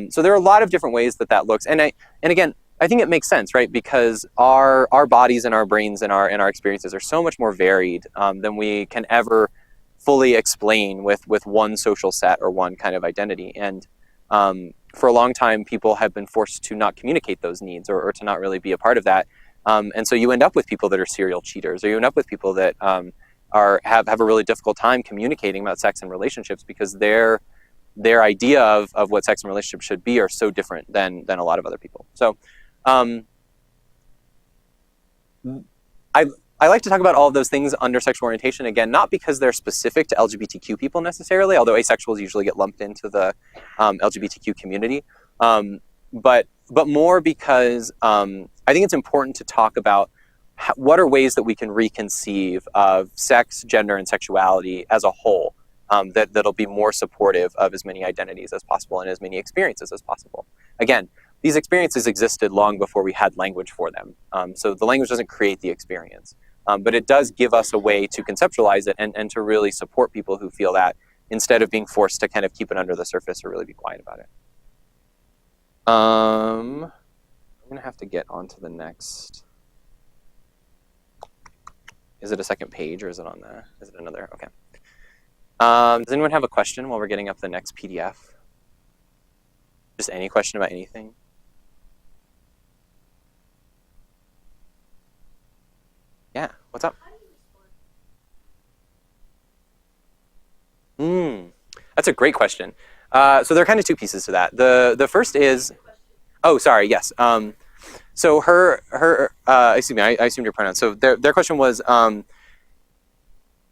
So there are a lot of different ways that looks. And again, I think it makes sense, right? Because our bodies and our brains and our experiences are so much more varied than we can ever fully explain with one social set or one kind of identity. And for a long time, people have been forced to not communicate those needs or to not really be a part of that. And so you end up with people that are serial cheaters, or you end up with people that have a really difficult time communicating about sex and relationships because their idea of what sex and relationships should be are so different than a lot of other people. So I like to talk about all of those things under sexual orientation, again, not because they're specific to LGBTQ people necessarily, although asexuals usually get lumped into the LGBTQ community, but more because I think it's important to talk about what are ways that we can reconceive of sex, gender, and sexuality as a whole, that'll be more supportive of as many identities as possible and as many experiences as possible. Again, these experiences existed long before we had language for them. So the language doesn't create the experience, but it does give us a way to conceptualize it and to really support people who feel that instead of being forced to kind of keep it under the surface or really be quiet about it. I'm going to have to get on to the next. Is it a second page or is it on there? Is it another? Okay. Does anyone have a question while we're getting up the next PDF? Just any question about anything? Yeah, what's up? That's a great question. So there are kind of two pieces to that. The first is, oh, sorry, yes. So excuse me, I assumed your pronouns. So their question was,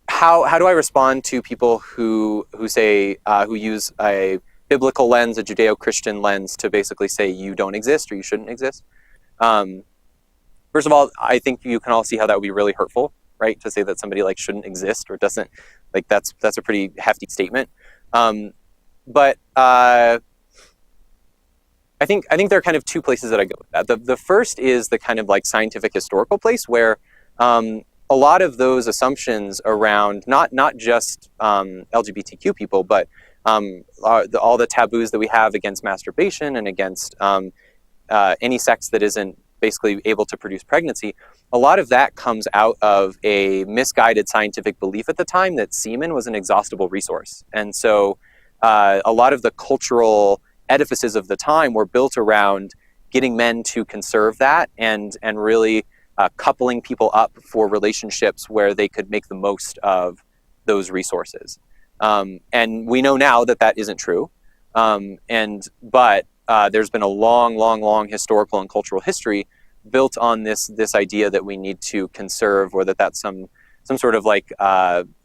how do I respond to people who say, who use a biblical lens, a Judeo-Christian lens to basically say you don't exist or you shouldn't exist? First of all, I think you can all see how that would be really hurtful, right? To say that somebody like shouldn't exist or doesn't, like that's a pretty hefty statement. But I think there are kind of two places that I go with that. The first is the kind of like scientific historical place where a lot of those assumptions around not just LGBTQ people, but all the taboos that we have against masturbation and against any sex that isn't basically able to produce pregnancy, a lot of that comes out of a misguided scientific belief at the time that semen was an exhaustible resource. And so a lot of the cultural edifices of the time were built around getting men to conserve that and really coupling people up for relationships where they could make the most of those resources. And we know now that that isn't true. But there's been a long historical and cultural history built on this idea that we need to conserve, or that's some sort of like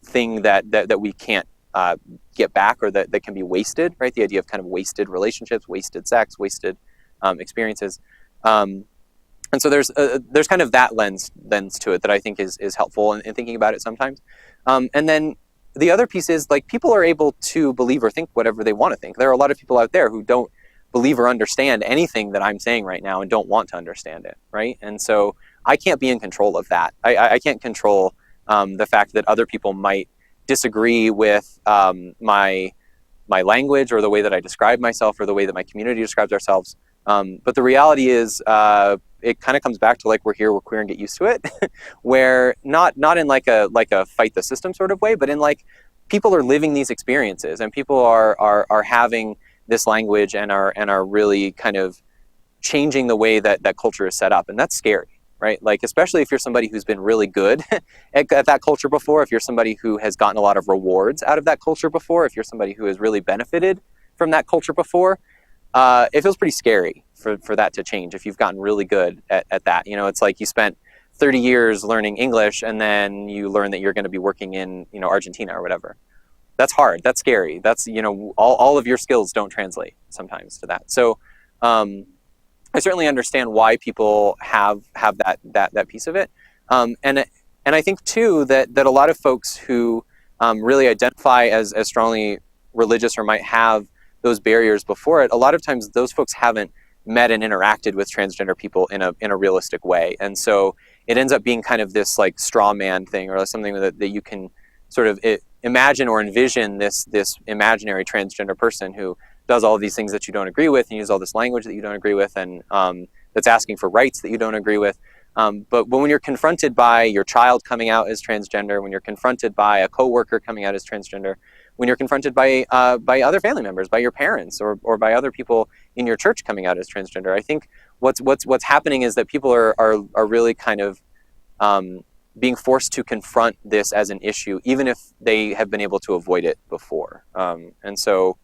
thing that we can't get back, or that can be wasted, right? The idea of kind of wasted relationships, wasted sex, wasted experiences. And so there's kind of that lens to it that I think is helpful in thinking about it sometimes. And then the other piece is, like, people are able to believe or think whatever they want to think. There are a lot of people out there who don't believe or understand anything that I'm saying right now and don't want to understand it, right? And so I can't be in control of that. I can't control the fact that other people might disagree with my language, or the way that I describe myself, or the way that my community describes ourselves. But the reality is, it kind of comes back to, like, we're here, we're queer, and get used to it. Where not in like a fight the system sort of way, but in, like, people are living these experiences, and people are having this language, and are really kind of changing the way that culture is set up, and that's scary, right? Like, especially if you're somebody who's been really good at that culture before, if you're somebody who has gotten a lot of rewards out of that culture before, if you're somebody who has really benefited from that culture before, it feels pretty scary for that to change if you've gotten really good at that. You know, it's like you spent 30 years learning English, and then you learn that you're going to be working in, Argentina or whatever. That's hard. That's scary. That's, all of your skills don't translate sometimes to that. So I certainly understand why people have that piece of it. And I think too that a lot of folks who really identify as strongly religious, or might have those barriers before it, a lot of times those folks haven't met and interacted with transgender people in a realistic way. And so it ends up being kind of this, like, straw man thing, or something that you can sort of imagine or envision this imaginary transgender person who does all of these things that you don't agree with, and uses all this language that you don't agree with, and that's asking for rights that you don't agree with. But when you're confronted by your child coming out as transgender, when you're confronted by a coworker coming out as transgender, when you're confronted by other family members, by your parents, or by other people in your church coming out as transgender, I think what's happening is that people are really kind of being forced to confront this as an issue, even if they have been able to avoid it before. And so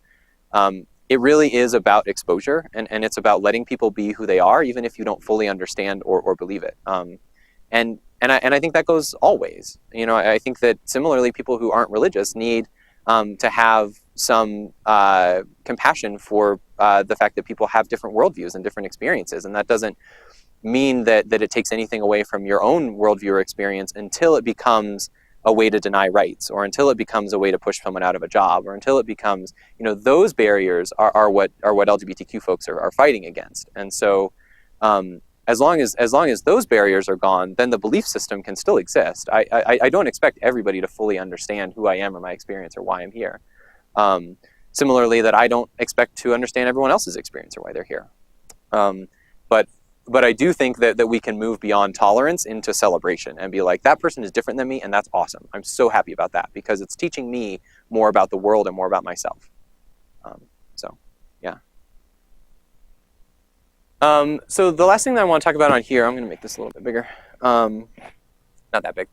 it really is about exposure, and it's about letting people be who they are, even if you don't fully understand or believe it. And I think that goes all ways. I think that similarly, people who aren't religious need to have some compassion for the fact that people have different worldviews and different experiences, and that doesn't mean that it takes anything away from your own worldview or experience until it becomes a way to deny rights, or until it becomes a way to push someone out of a job, or until it becomes, those barriers are what LGBTQ folks are fighting against. And so as long as those barriers are gone, then the belief system can still exist. I don't expect everybody to fully understand who I am or my experience or why I'm here. Similarly, that I don't expect to understand everyone else's experience or why they're here. But I do think that we can move beyond tolerance into celebration and be like, that person is different than me, and that's awesome. I'm so happy about that, because it's teaching me more about the world and more about myself. So the last thing that I want to talk about on here, I'm going to make this a little bit bigger. Not that big.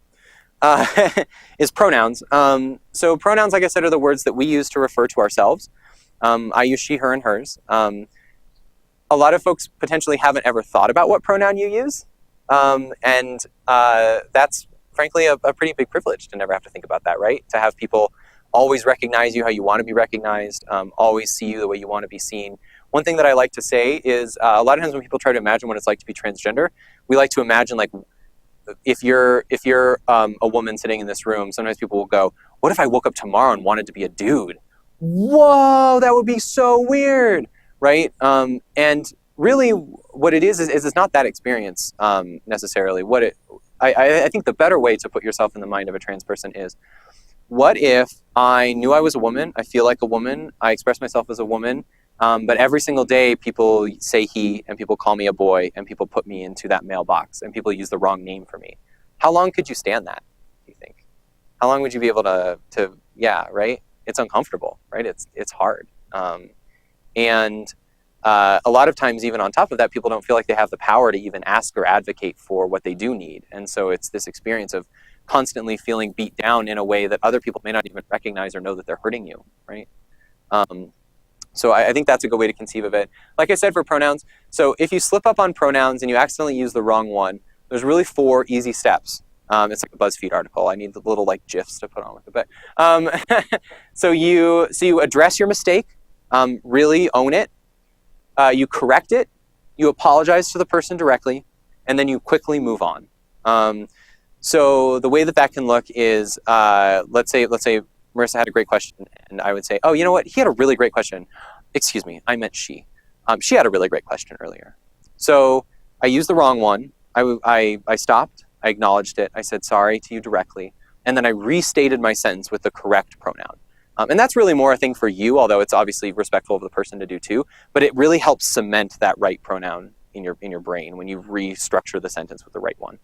Is pronouns. So pronouns, like I said, are the words that we use to refer to ourselves. I use she, her, and hers. A lot of folks potentially haven't ever thought about what pronoun you use. And that's frankly a pretty big privilege to never have to think about that, right? To have people always recognize you how you want to be recognized, always see you the way you want to be seen. One thing that I like to say is a lot of times when people try to imagine what it's like to be transgender, we like to imagine, like, if you're a woman sitting in this room, sometimes people will go, what if I woke up tomorrow and wanted to be a dude? Whoa, that would be so weird, right? And really what it is it's not that experience necessarily. I think the better way to put yourself in the mind of a trans person is, what if I knew I was a woman, I feel like a woman, I express myself as a woman, but every single day people say he, and people call me a boy, and people put me into that mailbox, and people use the wrong name for me. How long could you stand that, do you think? How long would you be able to yeah, right? it's uncomfortable, right? It's hard. And a lot of times, even on top of that, people don't feel like they have the power to even ask or advocate for what they do need. And so it's this experience of constantly feeling beat down in a way that other people may not even recognize or know that they're hurting you, right? So I think that's a good way to conceive of it. Like I said, for pronouns, so if you slip up on pronouns and you accidentally use the wrong one, there's really 4 easy steps. It's like a BuzzFeed article. I need the little like GIFs to put on with it. But so you address your mistake, really own it. You correct it, you apologize to the person directly, and then you quickly move on. So the way that can look is, let's say Marissa had a great question, and I would say, oh, you know what? He had a really great question. Excuse me, I meant she. She had a really great question earlier. So I used the wrong one. I stopped. I acknowledged it. I said sorry to you directly, and then I restated my sentence with the correct pronoun. And that's really more a thing for you, although it's obviously respectful of the person to do too. But it really helps cement that right pronoun in your brain when you restructure the sentence with the right one.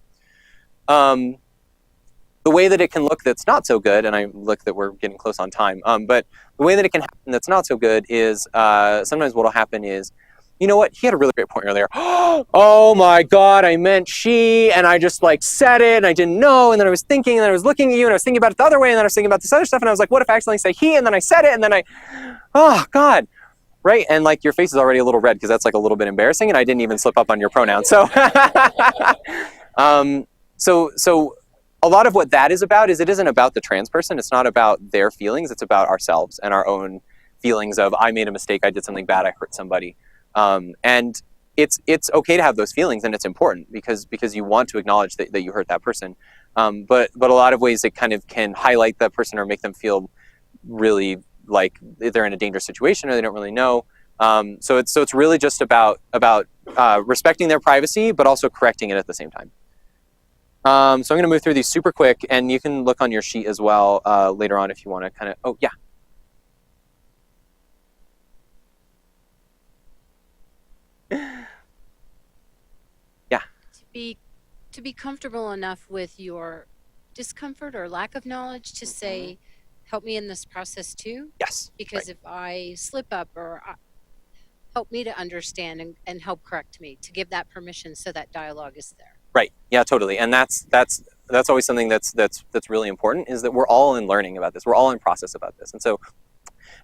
The way that it can look that's not so good, and I look that we're getting close on time, but the way that it can happen that's not so good is sometimes what will happen is, you know what, he had a really great point earlier. Oh my God, I meant she, and I just like said it, and I didn't know, and then I was thinking, and then I was looking at you, and I was thinking about it the other way, and then I was thinking about this other stuff, and I was like, what if I accidentally say he, and then I said it, and then oh God, right? And like your face is already a little red because that's like a little bit embarrassing, and I didn't even slip up on your pronoun. So, so a lot of what that is about is it isn't about the trans person. It's not about their feelings. It's about ourselves and our own feelings of, I made a mistake, I did something bad, I hurt somebody. And it's okay to have those feelings, and it's important because you want to acknowledge that you hurt that person. But a lot of ways it kind of can highlight that person or make them feel really like they're in a dangerous situation or they don't really know. So it's really just about respecting their privacy, but also correcting it at the same time. So I'm going to move through these super quick, and you can look on your sheet as well later on if you want to kind of, oh yeah. Yeah. To be comfortable enough with your discomfort or lack of knowledge to say, help me in this process too. Yes. Because right. if I slip up or help me to understand and help correct me, to give that permission so that dialogue is there. Right. Yeah, totally. And that's always something that's really important, is that we're all in learning about this. We're all in process about this. And so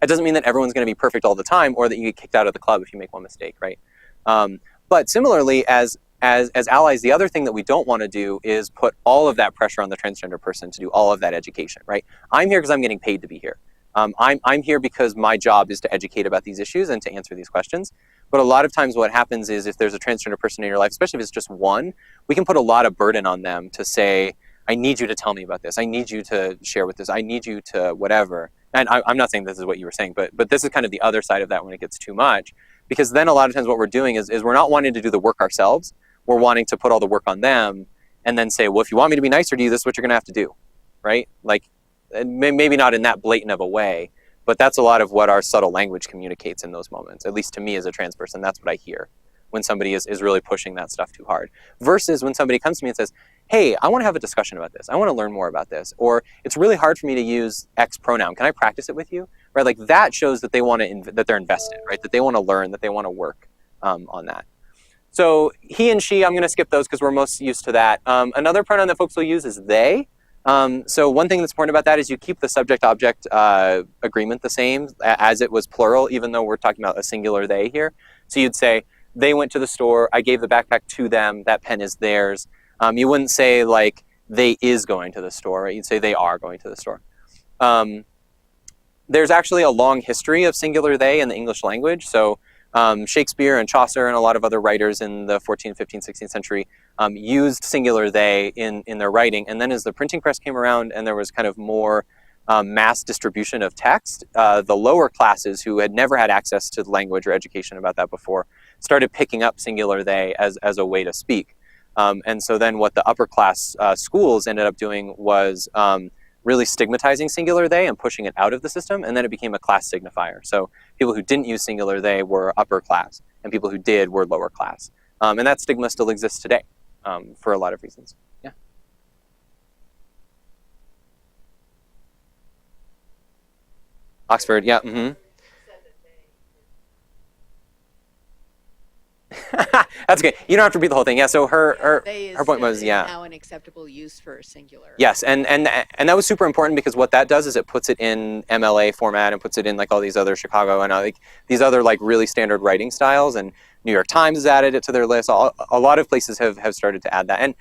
it doesn't mean that everyone's going to be perfect all the time, or that you get kicked out of the club if you make one mistake, right? But similarly, as allies, the other thing that we don't want to do is put all of that pressure on the transgender person to do all of that education, right? I'm here because I'm getting paid to be here. I'm here because my job is to educate about these issues and to answer these questions. But a lot of times what happens is, if there's a transgender person in your life, especially if it's just one, we can put a lot of burden on them to say, I need you to tell me about this. I need you to share with this. I need you to whatever. And I'm not saying this is what you were saying, but this is kind of the other side of that when it gets too much. Because then a lot of times what we're doing is we're not wanting to do the work ourselves. We're wanting to put all the work on them and then say, well, if you want me to be nicer to you, this is what you're going to have to do, right? Like, maybe not in that blatant of a way, but that's a lot of what our subtle language communicates in those moments. At least to me as a trans person, that's what I hear when somebody is really pushing that stuff too hard. Versus when somebody comes to me and says, hey, I want to have a discussion about this. I want to learn more about this. Or it's really hard for me to use X pronoun. Can I practice it with you? Right? Like, that shows that they want to, that they're invested, right? That they want to learn, that they want to work on that. So he and she, I'm going to skip those because we're most used to that. Another pronoun that folks will use is they. So one thing that's important about that is you keep the subject-object agreement the same as it was plural, even though we're talking about a singular they here. So you'd say, they went to the store, I gave the backpack to them, that pen is theirs. You wouldn't say like, they is going to the store, right? You'd say they are going to the store. There's actually a long history of singular they in the English language. So Shakespeare and Chaucer and a lot of other writers in the 14th, 15th, 16th century used singular they in their writing. And then as the printing press came around and there was kind of more mass distribution of text, the lower classes who had never had access to language or education about that before started picking up singular they as a way to speak. And so then what the upper class schools ended up doing was really stigmatizing singular they and pushing it out of the system, and then it became a class signifier. So people who didn't use singular they were upper class, and people who did were lower class. And that stigma still exists today for a lot of reasons. Yeah. Oxford, yeah. That's okay. You don't have to read the whole thing. Yeah. So her point was, yeah. Now an acceptable use for singular. Yes, and that was super important because what that does is it puts it in MLA format and puts it in like all these other Chicago and like these other like really standard writing styles. And New York Times has added it to their list. A lot of places have started to add that, and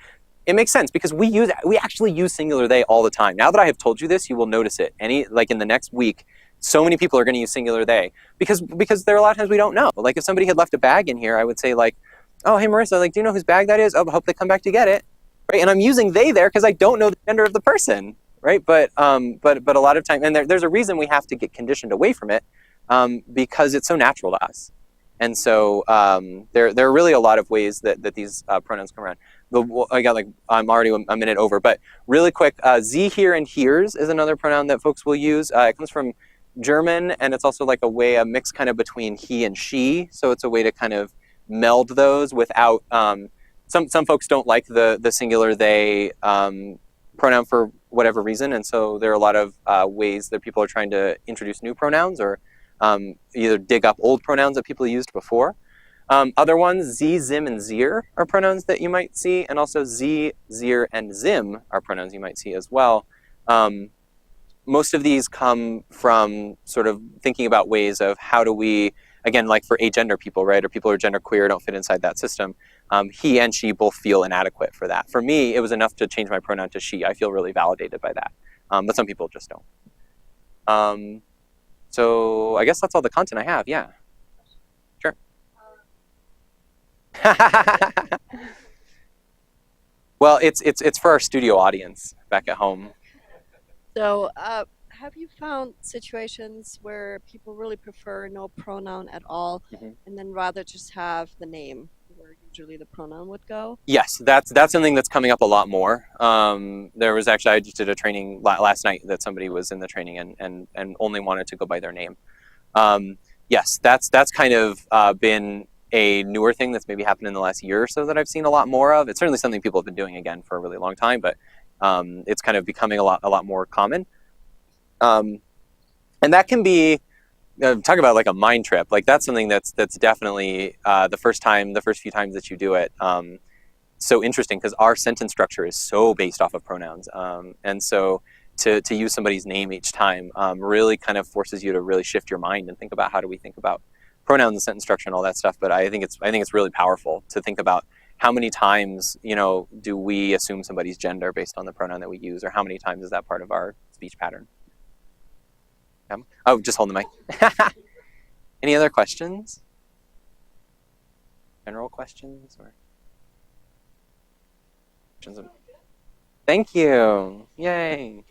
it makes sense because we actually use singular they all the time. Now that I have told you this, you will notice it. Like in the next week, so many people are going to use singular they because there are a lot of times we don't know. Like if somebody had left a bag in here, I would say like, oh hey Marissa, like do you know whose bag that is? Oh, I hope they come back to get it. Right, and I'm using they there because I don't know the gender of the person, right? But a lot of time, and there's a reason we have to get conditioned away from it, because it's so natural to us, and so there are really a lot of ways that these pronouns come around. I got like I'm already a minute over, but really quick, sie, here, and heres is another pronoun that folks will use. It comes from German, and it's also like a mix kind of between he and she, so it's a way to kind of meld those without. Some folks don't like the singular they pronoun for whatever reason, and so there are a lot of ways that people are trying to introduce new pronouns or either dig up old pronouns that people used before. Other ones, sie, zim, and zir are pronouns that you might see, and also sie, zir, and zim are pronouns you might see as well. Most of these come from sort of thinking about ways of how do we, again, like for agender people, right, or people who are genderqueer don't fit inside that system. He and she both feel inadequate for that. For me, it was enough to change my pronoun to she. I feel really validated by that. But some people just don't. So I guess that's all the content I have. Yeah. Sure. Well, it's for our studio audience back at home. So, have you found situations where people really prefer no pronoun at all, and then rather just have the name where usually the pronoun would go? Yes, that's something that's coming up a lot more. There was actually, I just did a training last night that somebody was in the training and only wanted to go by their name. Yes, that's kind of been a newer thing that's maybe happened in the last year or so that I've seen a lot more of. It's certainly something people have been doing again for a really long time, but it's kind of becoming a lot more common. And that can be, talk about like a mind trip. Like that's something that's definitely the first few times that you do it, so interesting because our sentence structure is so based off of pronouns, and so to use somebody's name each time really kind of forces you to really shift your mind and think about how do we think about pronouns and sentence structure and all that stuff. But I think it's really powerful to think about how many times do we assume somebody's gender based on the pronoun that we use, or how many times is that part of our speech pattern. Oh, just hold the mic. Any other questions? General questions or questions? Thank you. Yay.